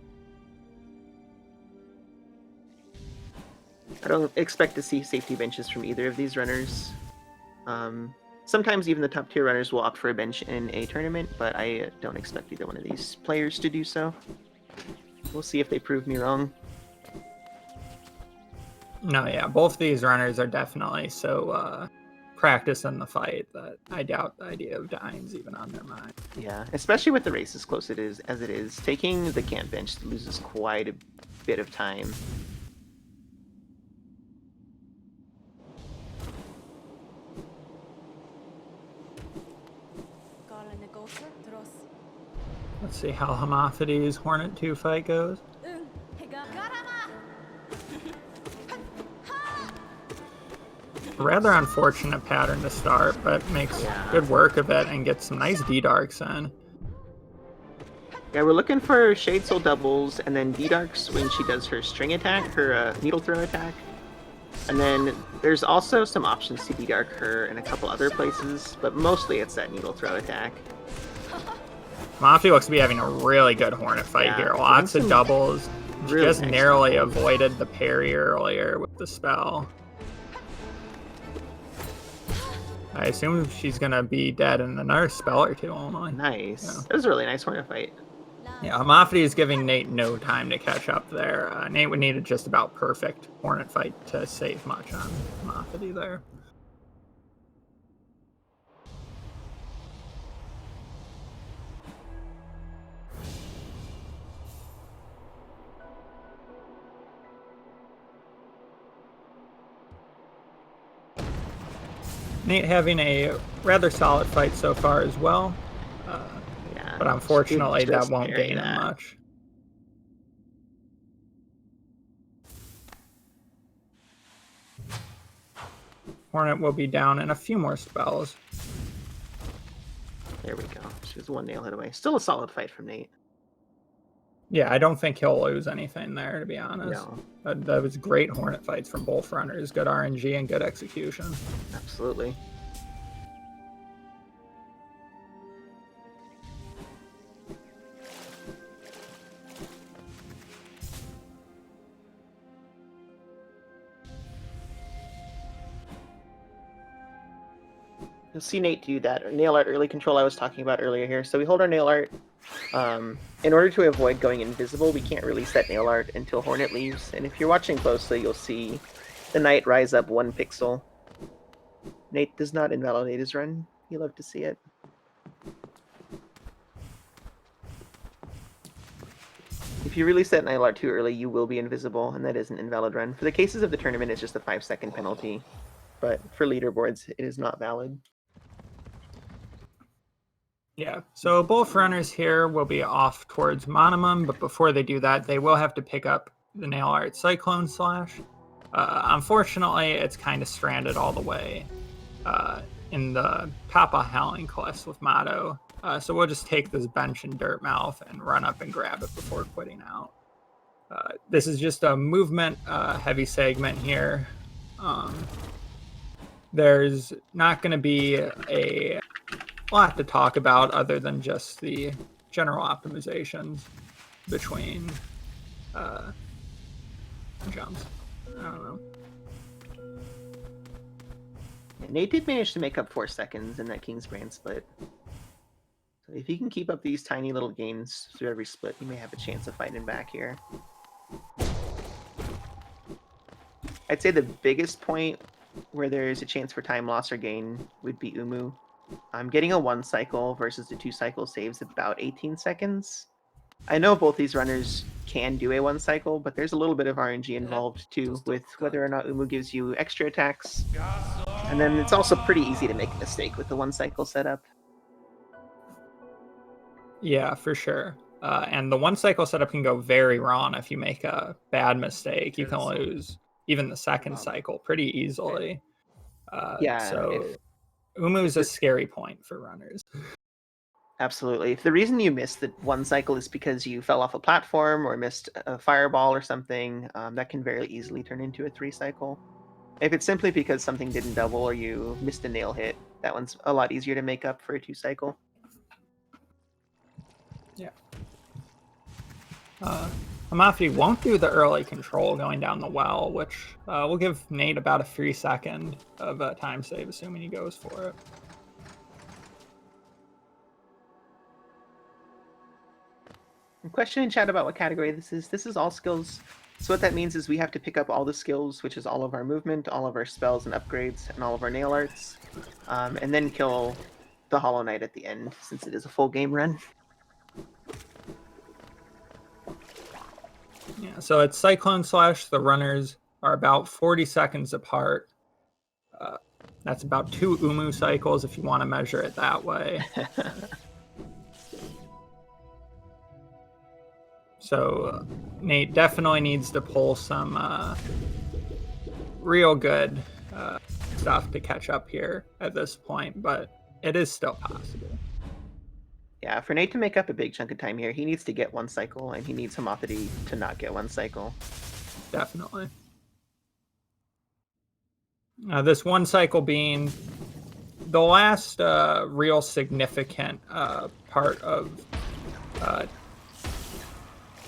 I don't expect to see safety benches from either of these runners. Sometimes even the top tier runners will opt for a bench in a tournament, but I don't expect either one of these players to do so. We'll see if they prove me wrong. No, yeah, both these runners are definitely so practiced in the fight that I doubt the idea of dying's even on their mind. Yeah, especially with the race as close as it is. Taking the camp bench loses quite a bit of time. Let's see how Homothety's Hornet 2 fight goes. Rather unfortunate pattern to start, but makes good work of it and gets some nice D-Darks in. Yeah, we're looking for Shade Soul doubles and then D-Darks when she does her string attack, her needle throw attack. And then there's also some options to D-Dark her in a couple other places, but mostly it's that needle throw attack. Mafia looks to be having a really good Hornet fight here. Lots of doubles. Really just narrowly avoided the parry earlier with the spell. I assume she's going to be dead in another spell or two only. Nice. Yeah. That was a really nice Hornet fight. Yeah, homothety is giving Nate no time to catch up there. Nate would need a just about perfect Hornet fight to save much on homothety there. Nate having a rather solid fight so far as well. Yeah, but unfortunately, that won't gain him much. Hornet will be down in a few more spells. There we go. She was one nail hit away. Still a solid fight from Nate. Yeah, I don't think he'll lose anything there, to be honest. No. That was great Hornet fights from both runners. Good RNG and good execution. Absolutely. You'll see Nate do that nail art early control I was talking about earlier here. So we hold our nail art. In order to avoid going invisible, we can't release that nail art until Hornet leaves. And if you're watching closely, you'll see the knight rise up 1 pixel. Nate does not invalidate his run. You love to see it. If you release that nail art too early, you will be invisible, and that is an invalid run. For the cases of the tournament, it's just a 5-second penalty. But for leaderboards, it is not valid. Yeah, so both runners here will be off towards Monomum, but before they do that, they will have to pick up the nail art Cyclone Slash. Unfortunately, it's kind of stranded all the way in the Papa Howling Cliffs with Motto. So we'll just take this bench in Dirtmouth and run up and grab it before quitting out. This is just a movement heavy segment here. There's not going to be a lot to talk about other than just the general optimizations between jumps. I don't know. Nate did manage to make up 4 seconds in that King's Brand split. So if you can keep up these tiny little gains through every split, you may have a chance of fighting back here. I'd say the biggest point where there's a chance for time loss or gain would be Umu. Getting a 1 cycle versus the 2 cycle saves about 18 seconds. I know both these runners can do a 1 cycle, but there's a little bit of RNG involved too, with whether or not Umu gives you extra attacks. And then it's also pretty easy to make a mistake with the 1 cycle setup. Yeah, for sure. And the 1 cycle setup can go very wrong if you make a bad mistake. You can lose even the 2nd cycle pretty easily. So Umu is a scary point for runners. Absolutely. If the reason you missed the 1 cycle is because you fell off a platform or missed a fireball or something, that can very easily turn into a 3 cycle. If it's simply because something didn't double or you missed a nail hit, that one's a lot easier to make up for a 2 cycle. Yeah. Amafi won't do the early control going down the well, which will give Nate about a 3 second of a time save, assuming he goes for it. Question in chat about what category this is. This is all skills. So what that means is we have to pick up all the skills, which is all of our movement, all of our spells and upgrades, and all of our nail arts, and then kill the Hollow Knight at the end, since it is a full game run. Yeah, so it's Cyclone Slash. The runners are about 40 seconds apart. That's about 2 Umu cycles if you want to measure it that way. So Nate definitely needs to pull some real good stuff to catch up here at this point, but it is still possible. Yeah, for Nate to make up a big chunk of time here, he needs to get 1 cycle, and he needs homothety to not get 1 cycle. Definitely. This 1 cycle being the last real significant part of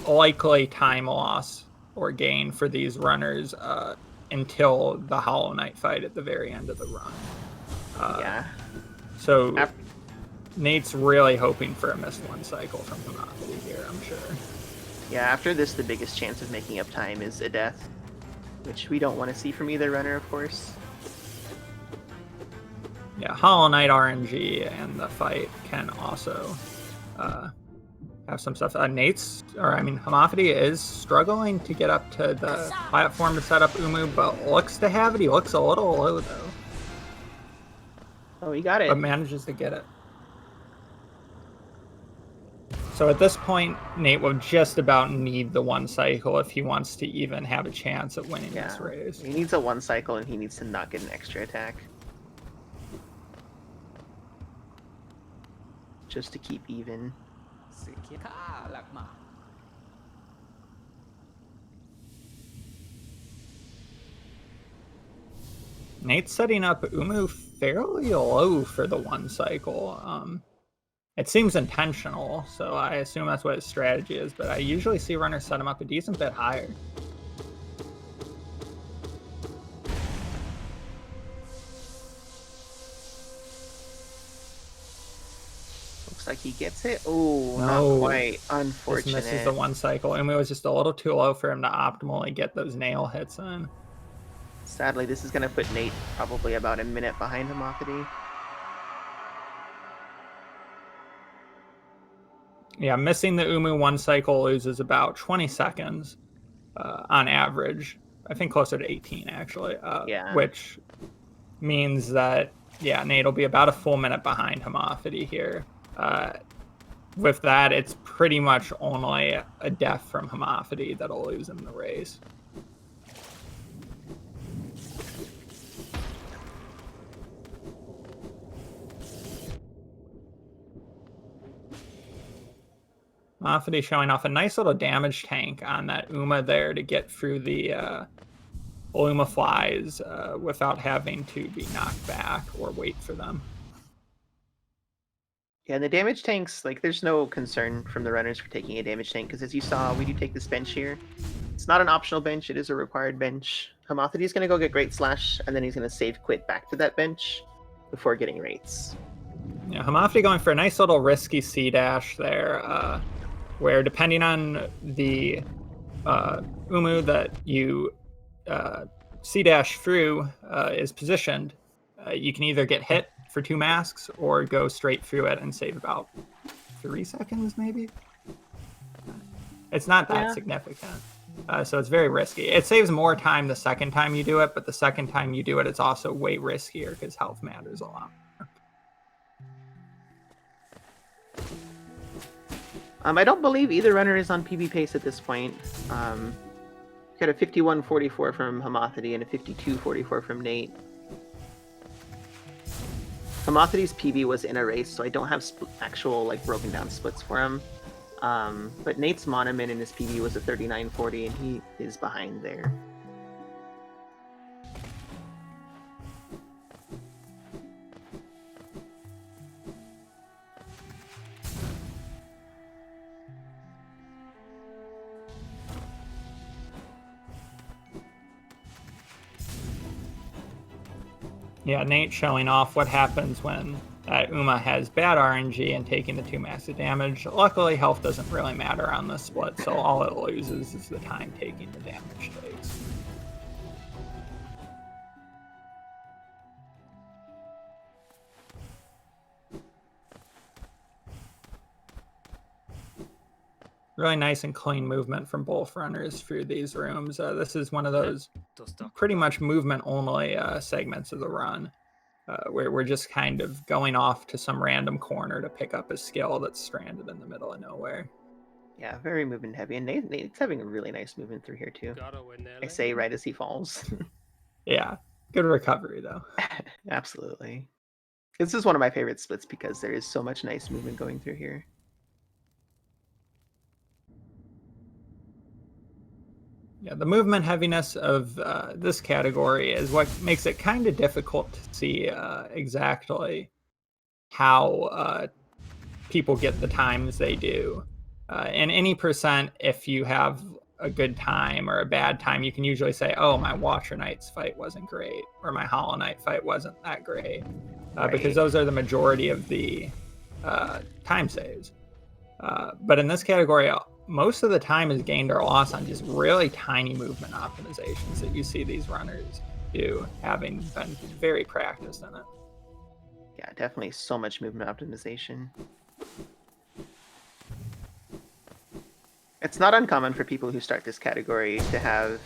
likely time loss or gain for these runners until the Hollow Knight fight at the very end of the run. Yeah. So Nate's really hoping for a missed one cycle from homothety here, I'm sure. Yeah, after this, the biggest chance of making up time is a death, which we don't want to see from either runner, of course. Yeah, Hollow Knight RNG and the fight can also have some stuff. Homothety is struggling to get up to the platform to set up Umu, but looks to have it. He looks a little low, though. Oh, he got it. But manages to get it. So at this point, Nate will just about need the one cycle if he wants to even have a chance at winning this race. He needs a one cycle, and he needs to not get an extra attack. Just to keep even. Nate's setting up Umu fairly low for the one cycle. It seems intentional, so I assume that's what his strategy is, but I usually see runners set him up a decent bit higher. Looks like he gets it. Oh, no, not quite. Unfortunate. This misses the one cycle. Umu was just a little too low for him to optimally get those nail hits in. Sadly, this is going to put Nate probably about a minute behind homothety. Yeah, missing the Umu one cycle loses about 20 seconds on average. I think closer to 18, actually. Which means that, Nate will be about a full minute behind homothety here. With that, it's pretty much only a death from homothety that'll lose him the race. Homothety showing off a nice little damage tank on that Uma there to get through the Uma flies without having to be knocked back or wait for them. Yeah, and the damage tanks, there's no concern from the runners for taking a damage tank, because as you saw, we do take this bench here. It's not an optional bench, it is a required bench. Homothety's going to go get Great Slash, and then he's going to save quit back to that bench before getting rates. Yeah, Homothety going for a nice little risky C-dash there, where depending on the Umu that you C-dash through is positioned, you can either get hit for 2 masks or go straight through it and save about 3 seconds, maybe? It's not that significant, so it's very risky. It saves more time the second time you do it, but the second time you do it, it's also way riskier because health matters a lot. I don't believe either runner is on PB pace at this point. Got a 51.44 from Homothety and a 52.44 from Nate. Homothety's PB was in a race, so I don't have actual broken down splits for him. But Nate's monomin in his PB was a 39.40, and he is behind there. Yeah, Nate showing off what happens when Uma has bad RNG and taking the 2 massive damage. Luckily, health doesn't really matter on this split, so all it loses is the time taking the damage takes. Really nice and clean movement from both runners through these rooms. This is one of those pretty much movement-only segments of the run, where we're just kind of going off to some random corner to pick up a skill that's stranded in the middle of nowhere. Yeah, very movement-heavy, and Nate's having a really nice movement through here, too. I say right as he falls. Yeah, good recovery, though. Absolutely. This is one of my favorite splits because there is so much nice movement going through here. Yeah, the movement heaviness of this category is what makes it kind of difficult to see exactly how people get the times they do. And any percent, if you have a good time or a bad time, you can usually say, oh, my Watcher Knights fight wasn't great, or my Hollow Knight fight wasn't that great, because those are the majority of the time saves. But in this category, most of the time is gained or lost on just really tiny movement optimizations that you see these runners do, having been very practiced in it. Yeah, definitely so much movement optimization. It's not uncommon for people who start this category to have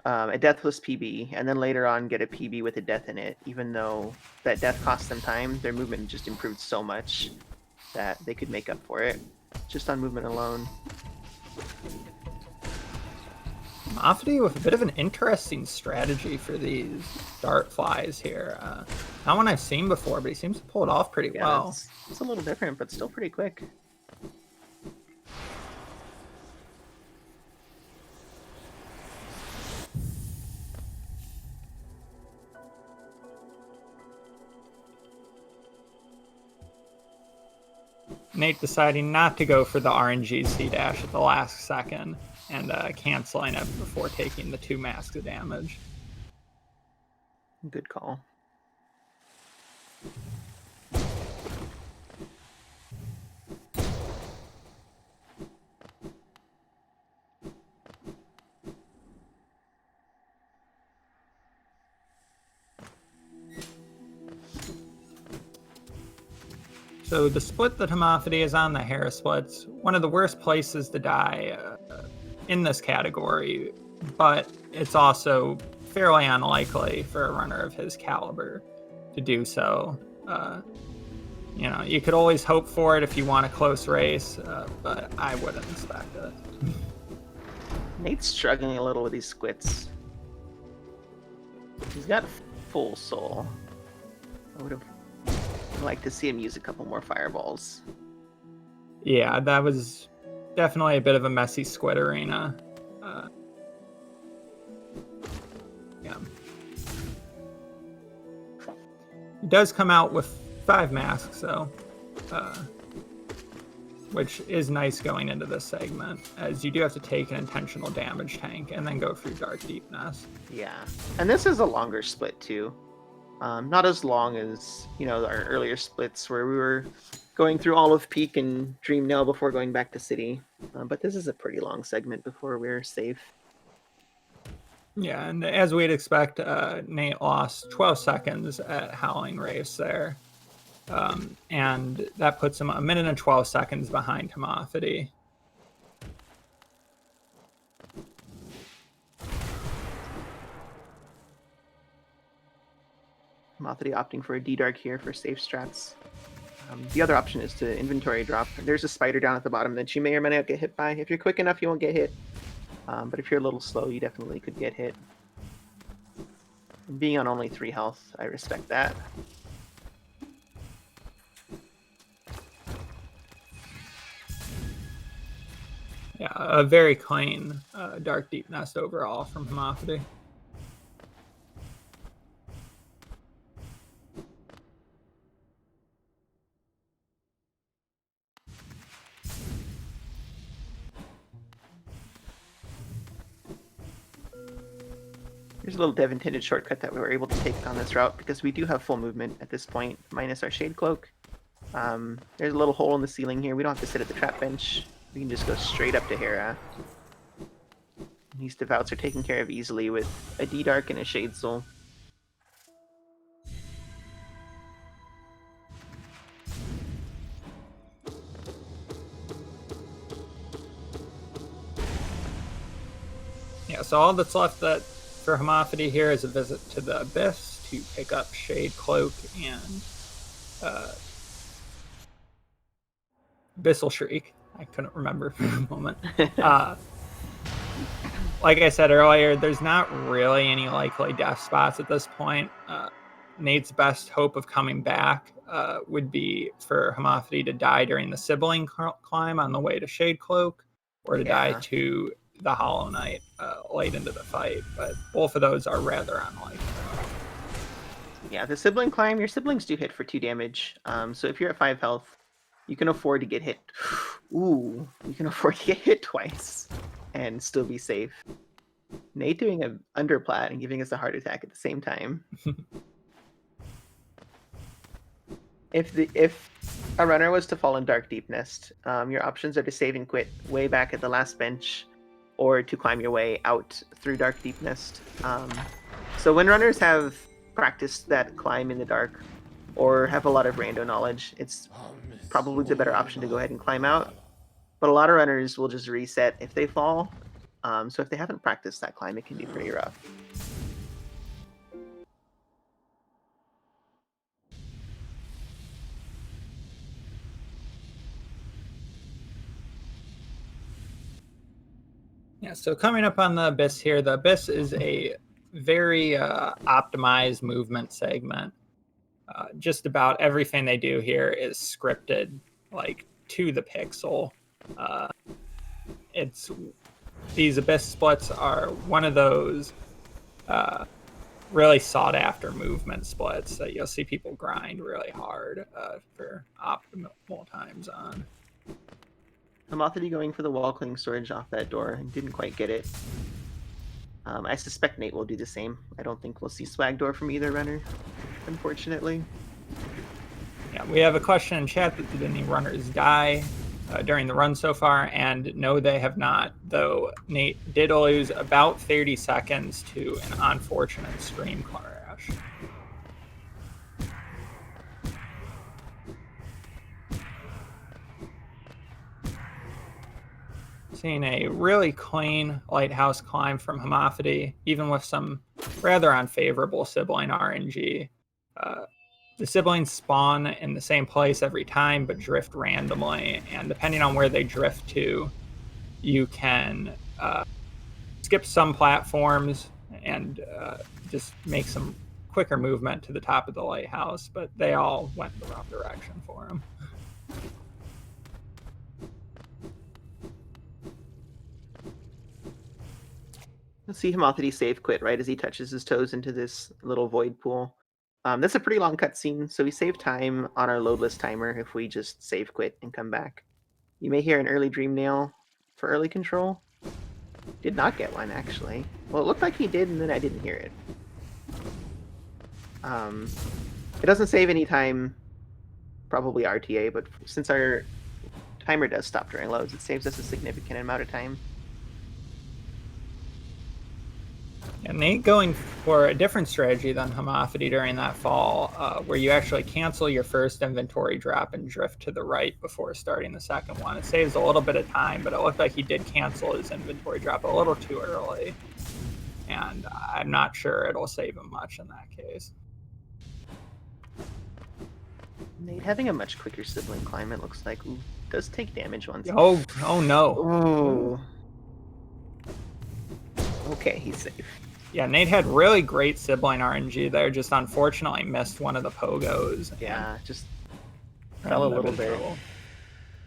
a deathless PB, and then later on get a PB with a death in it. Even though that death cost them time, their movement just improved so much that they could make up for it just on movement alone. Homothety with a bit of an interesting strategy for these dart flies here. Not one I've seen before, but he seems to pull it off pretty well. It's a little different, but still pretty quick. Nate deciding not to go for the RNG C-dash at the last second and canceling it before taking the 2 masks of damage. Good call. So the split that homothety is on, the hair splits, one of the worst places to die in this category, but it's also fairly unlikely for a runner of his caliber to do so. You know, you could always hope for it if you want a close race, but I wouldn't expect it. Nate's struggling a little with these squits. He's got full soul. I would have liked to see him use a couple more fireballs. Yeah, that was definitely a bit of a messy squid arena. Yeah. He does come out with 5 masks, though, which is nice going into this segment, as you do have to take an intentional damage tank and then go through Dark Deepness. Yeah, and this is a longer split, too. Not as long as, you know, our earlier splits where we were going through all of Peak and Dream Nail before going back to City. But this is a pretty long segment before we're safe. Yeah, and as we'd expect, Nate lost 12 seconds at Howling Race there. And that puts him 1 minute and 12 seconds behind homothety. Homothety opting for a D-Dark here for safe strats. The other option is to inventory drop. There's a spider down at the bottom that you may or may not get hit by. If you're quick enough, you won't get hit. But if you're a little slow, you definitely could get hit. Being on only 3 health, I respect that. Yeah, a very clean Dark Deep Nest overall from homothety. Here's a little Dev intended shortcut that we were able to take on this route because we do have full movement at this point, minus our Shade Cloak. There's a little hole in the ceiling here. We don't have to sit at the trap bench. We can just go straight up to Hera. These Devouts are taken care of easily with a D-Dark and a Shade Soul. Yeah, so all that's left for homothety here is a visit to the Abyss to pick up Shade Cloak and Abyssal Shriek. I couldn't remember for a moment. Like I said earlier, there's not really any likely death spots at this point. Nate's best hope of coming back would be for homothety to die during the sibling climb on the way to Shade Cloak, or to die to the Hollow Knight late into the fight, but both of those are rather unlikely. Yeah, the sibling climb, your siblings do hit for 2 damage. So if you're at 5 health, You can afford to get hit. Ooh, you can afford to get hit twice and still be safe. Nate doing an underplat and giving us a heart attack at the same time. If a runner was to fall in Dark Deep Nest, your options are to save and quit way back at the last bench, or to climb your way out through Dark Deep Nest. So when runners have practiced that climb in the dark, or have a lot of rando knowledge, it's probably the better option to go ahead and climb out. But a lot of runners will just reset if they fall. So if they haven't practiced that climb, it can be pretty rough. Yeah, so coming up on the Abyss here, the Abyss is a very optimized movement segment. Just about everything they do here is scripted, like to the pixel. These Abyss splits are one of those really sought after movement splits that you'll see people grind really hard for optimal times on. Homothety going for the wall cling storage off that door and didn't quite get it. I suspect Nate will do the same. I don't think we'll see swag door from either runner, unfortunately. Yeah, we have a question in chat that did any runners die during the run so far, and no, they have not, though Nate did lose about 30 seconds to an unfortunate stream crash. Seeing a really clean lighthouse climb from homothety, even with some rather unfavorable sibling RNG. The siblings spawn in the same place every time, but drift randomly. And depending on where they drift to, you can skip some platforms and just make some quicker movement to the top of the lighthouse. But they all went the wrong direction for them. You'll see Homothety save quit right as he touches his toes into this little void pool. That's a pretty long cutscene, so we save time on our loadless timer if we just save quit and come back. You may hear an early dream nail for early control. Did not get one, actually. Well, it looked like he did, and then I didn't hear it. It doesn't save any time, probably RTA, but since our timer does stop during loads, it saves us a significant amount of time. And Nate going for a different strategy than homothety during that fall, where you actually cancel your first inventory drop and drift to the right before starting the second one. It saves a little bit of time, but it looked like he did cancel his inventory drop a little too early. And I'm not sure it'll save him much in that case. Nate having a much quicker sibling climb, it looks like. Ooh, does take damage once. Oh no. Ooh. Okay, he's safe. Yeah, Nate had really great sibling RNG there, just unfortunately missed one of the pogos. Yeah, just fell a little bit. Trouble.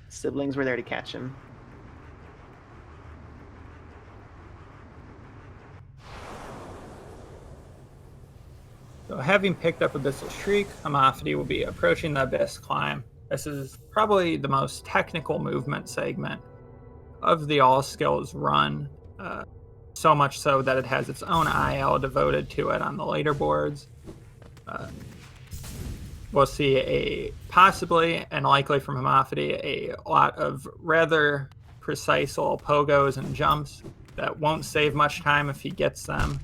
Siblings were there to catch him. So having picked up Abyssal Shriek, homothety will be approaching the Abyss climb. This is probably the most technical movement segment of the All Skills run. So much so that it has its own IL devoted to it on the leaderboards. We'll see possibly and likely from homothety a lot of rather precise little pogos and jumps that won't save much time if he gets them,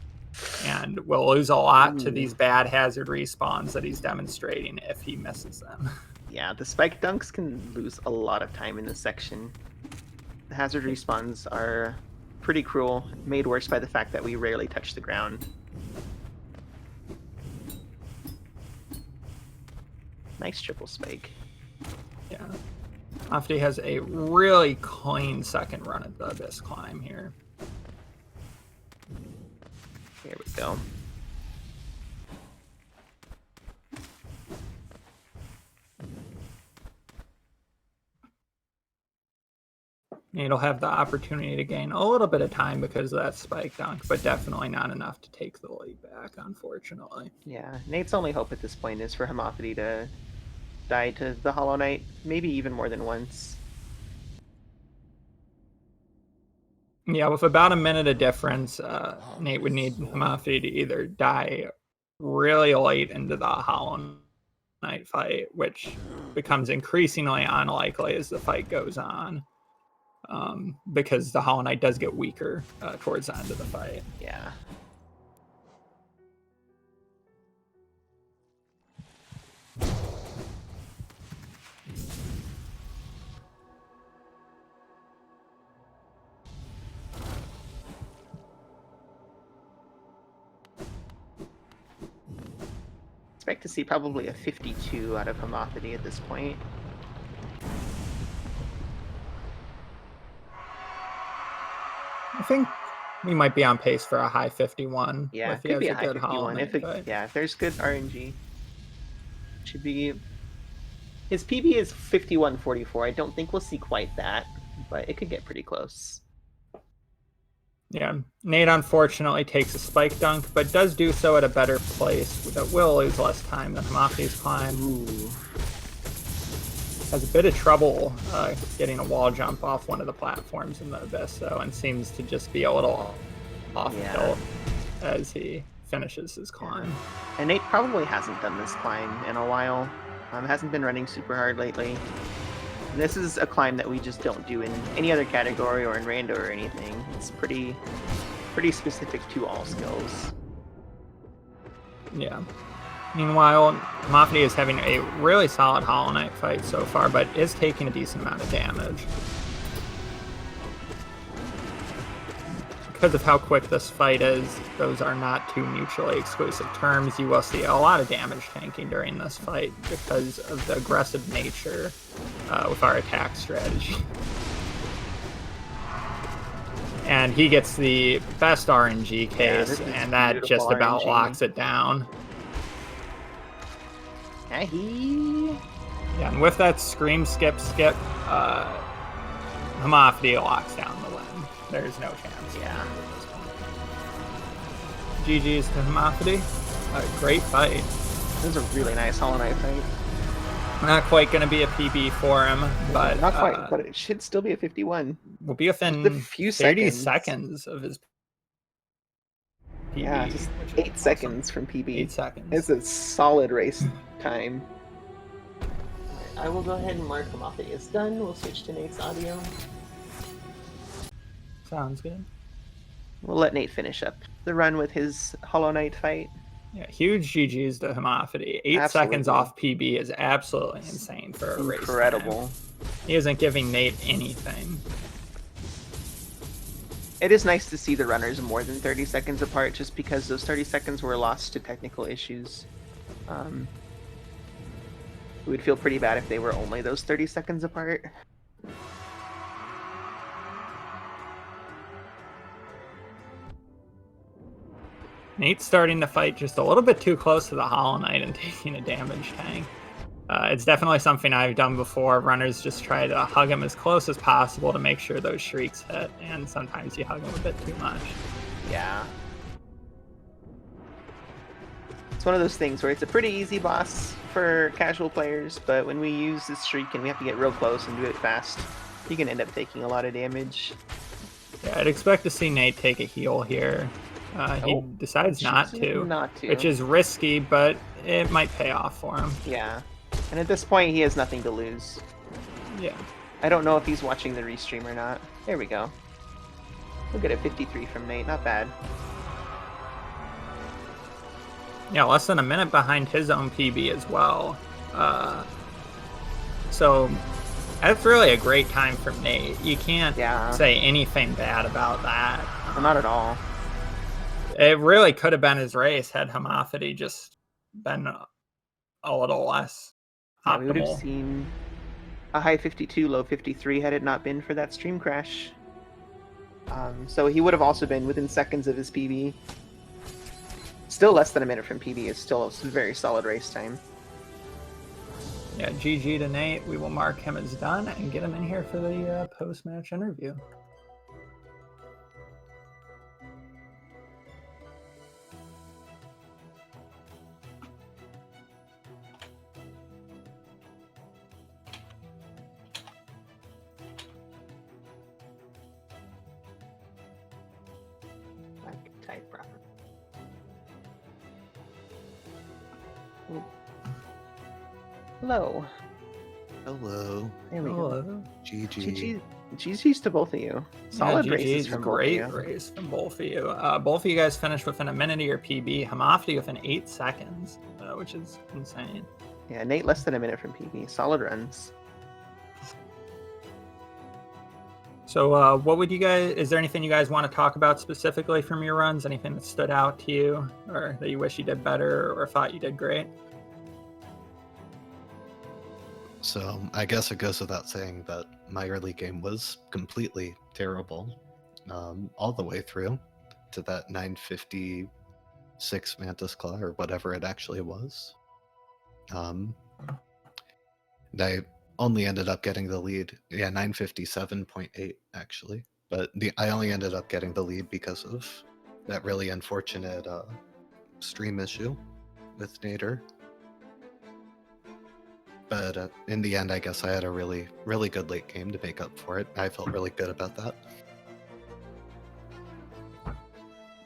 and will lose a lot to these bad hazard respawns that he's demonstrating if he misses them. Yeah, the spike dunks can lose a lot of time in this section. The hazard respawns are pretty cruel, made worse by the fact that we rarely touch the ground. Nice triple spike. Yeah. Homothety has a really clean second run at the Abyss climb here. Here we go. Nate'll have the opportunity to gain a little bit of time because of that spike dunk, but definitely not enough to take the lead back, unfortunately. Yeah, Nate's only hope at this point is for homothety to died to the Hollow Knight, maybe even more than once. Yeah, with about a minute of difference, Nate would need homothety to either die really late into the Hollow Knight fight, which becomes increasingly unlikely as the fight goes on, because the Hollow Knight does get weaker towards the end of the fight. Yeah. Expect to see probably a 52 out of homothety at this point. I think we might be on pace for a high 51. Yeah, If he could has be a a high good Hollow 51 Knight fight. if there's good RNG. Should be. His PB is 51.44. I don't think we'll see quite that, but it could get pretty close. Yeah, Nate unfortunately takes a spike dunk, but does do so at a better place that will lose less time than Homothety's climb. Ooh. Has a bit of trouble getting a wall jump off one of the platforms in the abyss, though, and seems to just be a little off tilt as he finishes his climb. And Nate probably hasn't done this climb in a while. Hasn't been running super hard lately. This is a climb that we just don't do in any other category or in rando or anything. It's pretty specific to all skills. Yeah. Meanwhile, Homothety is having a really solid Hollow Knight fight so far, but is taking a decent amount of damage. Because of how quick this fight is, those are not two mutually exclusive terms. You will see a lot of damage tanking during this fight because of the aggressive nature with our attack strategy. And he gets the best RNG case, and that just about locks it down. Yeah, Yeah, and with that scream, skip, Homothety locks down the win. There's no chance. Yeah. GG's to Homothety. Great fight. This is a really nice Hollow Knight fight. Not quite going to be a PB for him, but not quite. But it should still be a 51. Will be within a few 30 seconds of his PB. Yeah, just 8 seconds from PB. 8 seconds. It's a solid race time. I will go ahead and mark Homothety is done. We'll switch to Nate's audio. Sounds good. We'll let Nate finish up the run with his Hollow Knight fight. Yeah, huge GG's to Homothety. 8 seconds off PB is absolutely insane for a race. Incredible. He isn't giving Nate anything. It is nice to see the runners more than 30 seconds apart, just because those 30 seconds were lost to technical issues. It would feel pretty bad if they were only those 30 seconds apart. Nate's starting to fight just a little bit too close to the Hollow Knight and taking a damage tank. It's definitely something I've done before. Runners just try to hug him as close as possible to make sure those shrieks hit, and sometimes you hug him a bit too much. Yeah. It's one of those things where it's a pretty easy boss for casual players, but when we use this shriek and we have to get real close and do it fast, you can end up taking a lot of damage. Yeah, I'd expect to see Nate take a heal here. He decides not to, which is risky, but it might pay off for him. Yeah, and at this point, he has nothing to lose. Yeah. I don't know if he's watching the restream or not. There we go. We'll get a 53 from Nate, not bad. Yeah, less than a minute behind his own PB as well. So that's really a great time for Nate. You can't say anything bad about that. Not at all. It really could have been his race had Homothety just been a little less optimal. We would have seen a high 52, low 53 had it not been for that stream crash. So he would have also been within seconds of his PB. Still less than a minute from PB is still a very solid race time. Yeah, GG to Nate. We will mark him as done and get him in here for the post-match interview. Hello. Hello. There we go. Hello. GG. GG's to both of you. Solid Yeah, races GG's, from great both of you. race from both of you. Both of you guys finished within a minute of your PB. Homothety within 8 seconds, which is insane. Yeah, Nate less than a minute from PB. Solid runs. So what would you guys, is there anything you guys want to talk about specifically from your runs? Anything that stood out to you or that you wish you did better or thought you did great? So I guess it goes without saying that my early game was completely terrible, all the way through to that 956 Mantis Claw or whatever it actually was. And I only ended up getting the lead. Yeah, 957.8 actually, but I only ended up getting the lead because of that really unfortunate stream issue with Nat3rTater. But in the end, I guess I had a really, really good late game to make up for it. I felt really good about that.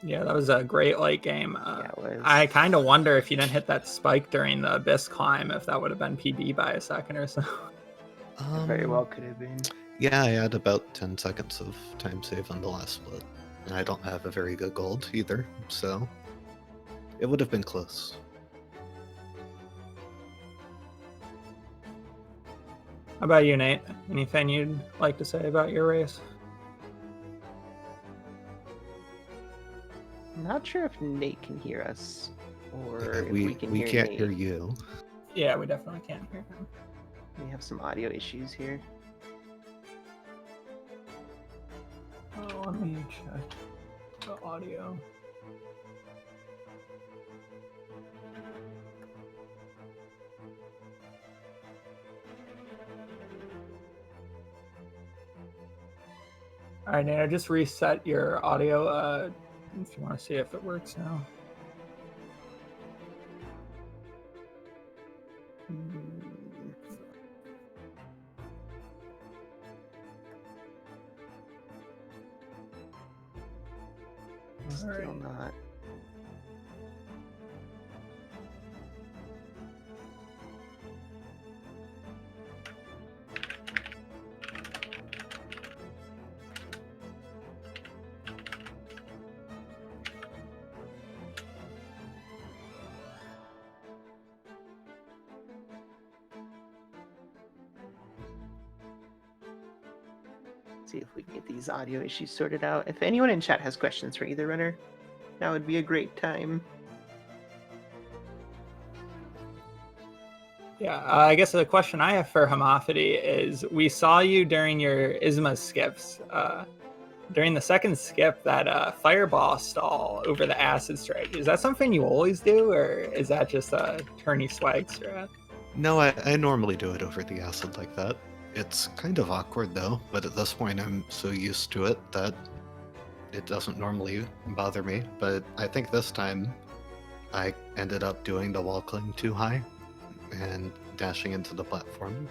Yeah, that was a great late game. Yeah, it was. I kind of wonder if you didn't hit that spike during the Abyss climb, if that would have been PB by a second or so. It very well could have been. Yeah, I had about 10 seconds of time save on the last split. And I don't have a very good gold either, so it would have been close. How about you, Nate? Anything you'd like to say about your race? I'm not sure if Nate can hear us or if we can we hear can't Nate. hear you. Yeah, we definitely can't hear him. We have some audio issues here. Oh, let me check the audio. All right, Nate, I just reset your audio if you want to see if it works now. Still not. See if we can get these audio issues sorted out. If anyone in chat has questions for either runner, now would be a great time. Yeah, I guess the question I have for Homothety is, we saw you during your Isma skips. During the second skip, that fireball stall over the acid strike. Is that something you always do, or is that just a tourney swag strat? No, I normally do it over the acid like that. It's kind of awkward though, but at this point I'm so used to it that it doesn't normally bother me. But I think this time I ended up doing the wall cling too high and dashing into the platform.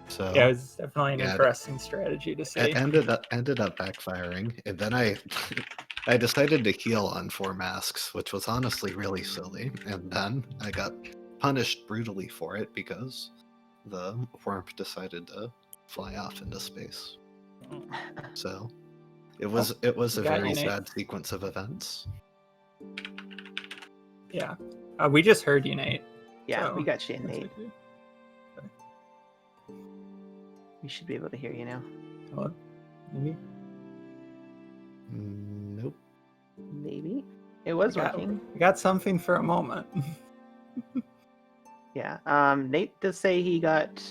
So Yeah, it was definitely an interesting strategy to see. It ended up backfiring, and then I decided to heal on 4 masks, which was honestly really silly. And then I got punished brutally for it because the worm decided to fly off into space. So it was a very sad sequence of events. Yeah, we just heard you, Nate. Yeah, so we got you, Nate. We should be able to hear you now. Hello? Maybe? Nope. Maybe. It was working. We got something for a moment. Yeah. Nate does say he got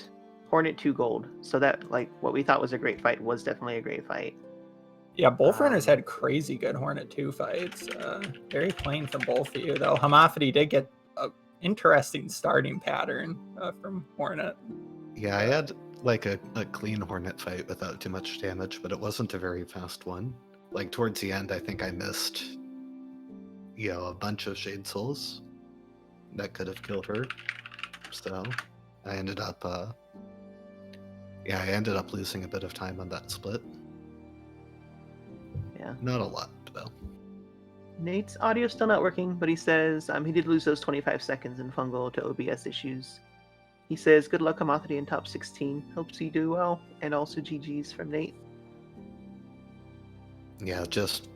Hornet 2 gold. So that, like, what we thought was a great fight was definitely a great fight. Yeah, both runners had crazy good Hornet 2 fights. Very plain from both of you, though. Homothety did get an interesting starting pattern from Hornet. Yeah, I had like a clean Hornet fight without too much damage, but it wasn't a very fast one. Like towards the end, I think I missed, a bunch of Shade Souls that could have killed her. So I ended up, losing a bit of time on that split. Yeah. Not a lot, though. Nate's audio's still not working, but he says he did lose those 25 seconds in fungal to OBS issues. He says, good luck, homothety, in top 16. Hopes you do well. And also GG's from Nate. Yeah, just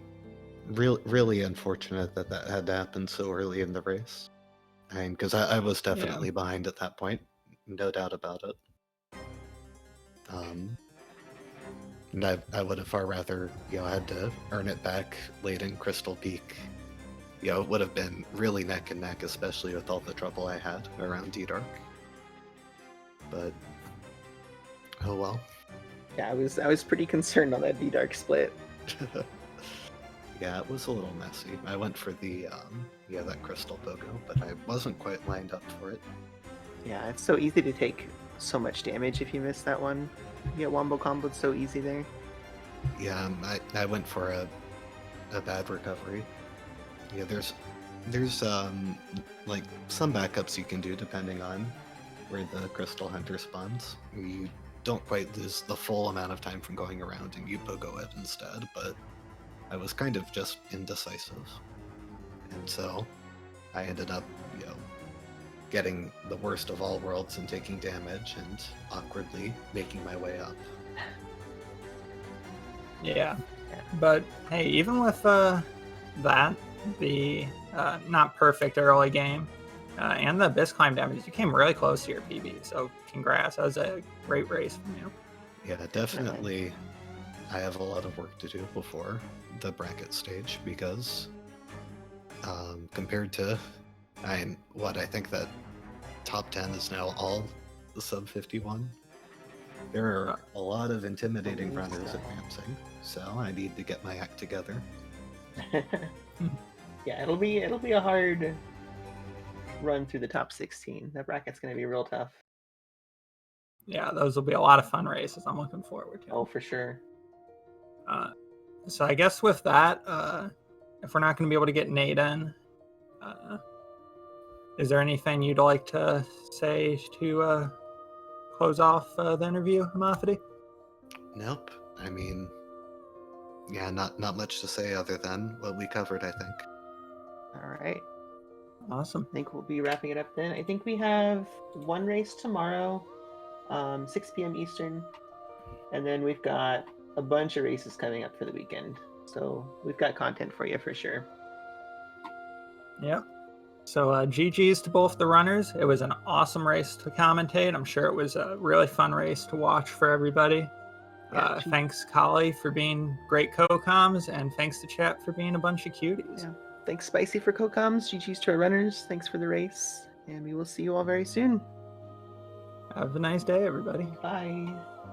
really unfortunate that had to happen so early in the race. I mean, because I was definitely behind at that point, no doubt about it. And I would have far rather, had to earn it back late in Crystal Peak. It would have been really neck and neck, especially with all the trouble I had around D-Dark. But, oh well. Yeah, I was pretty concerned on that D-Dark split. Yeah, it was a little messy. I went for the, that Crystal Pogo, but I wasn't quite lined up for it. Yeah, it's so easy to take so much damage if you miss that one. You get wombo comboed so easy there. Yeah, I went for a bad recovery. Yeah, there's like some backups you can do depending on where the Crystal Hunter spawns. You don't quite lose the full amount of time from going around and you pogo it instead, but I was kind of just indecisive. And so I ended up, getting the worst of all worlds and taking damage and awkwardly making my way up. Yeah. But hey, even with that, the not perfect early game, and the Abyss Climb damage, you came really close to your PB, so congrats. That was a great race from you. Yeah, definitely. I have a lot of work to do before the bracket stage because compared to I think that top 10 is now all the sub 51. There are a lot of intimidating runners advancing, so I need to get my act together. Yeah, it'll be a hard run through the top 16. That bracket's going to be real tough. Yeah, those will be a lot of fun races. I'm looking forward to. Oh, for sure. So I guess with that, if we're not going to be able to get Nate in, is there anything you'd like to say to close off the interview, homothety? Nope. I mean, yeah, not much to say other than what we covered, I think. All right. Awesome. I think we'll be wrapping it up then. I think we have one race tomorrow, 6 p.m. Eastern, and then we've got a bunch of races coming up for the weekend. So we've got content for you for sure. Yep. So GG's to both the runners. It was an awesome race to commentate. I'm sure it was a really fun race to watch for everybody. Yeah, thanks, Kali, for being great co-coms, and thanks to chat for being a bunch of cuties. Yeah. Thanks, Spicy, for co-coms. GG's to our runners. Thanks for the race. And we will see you all very soon. Have a nice day, everybody. Bye.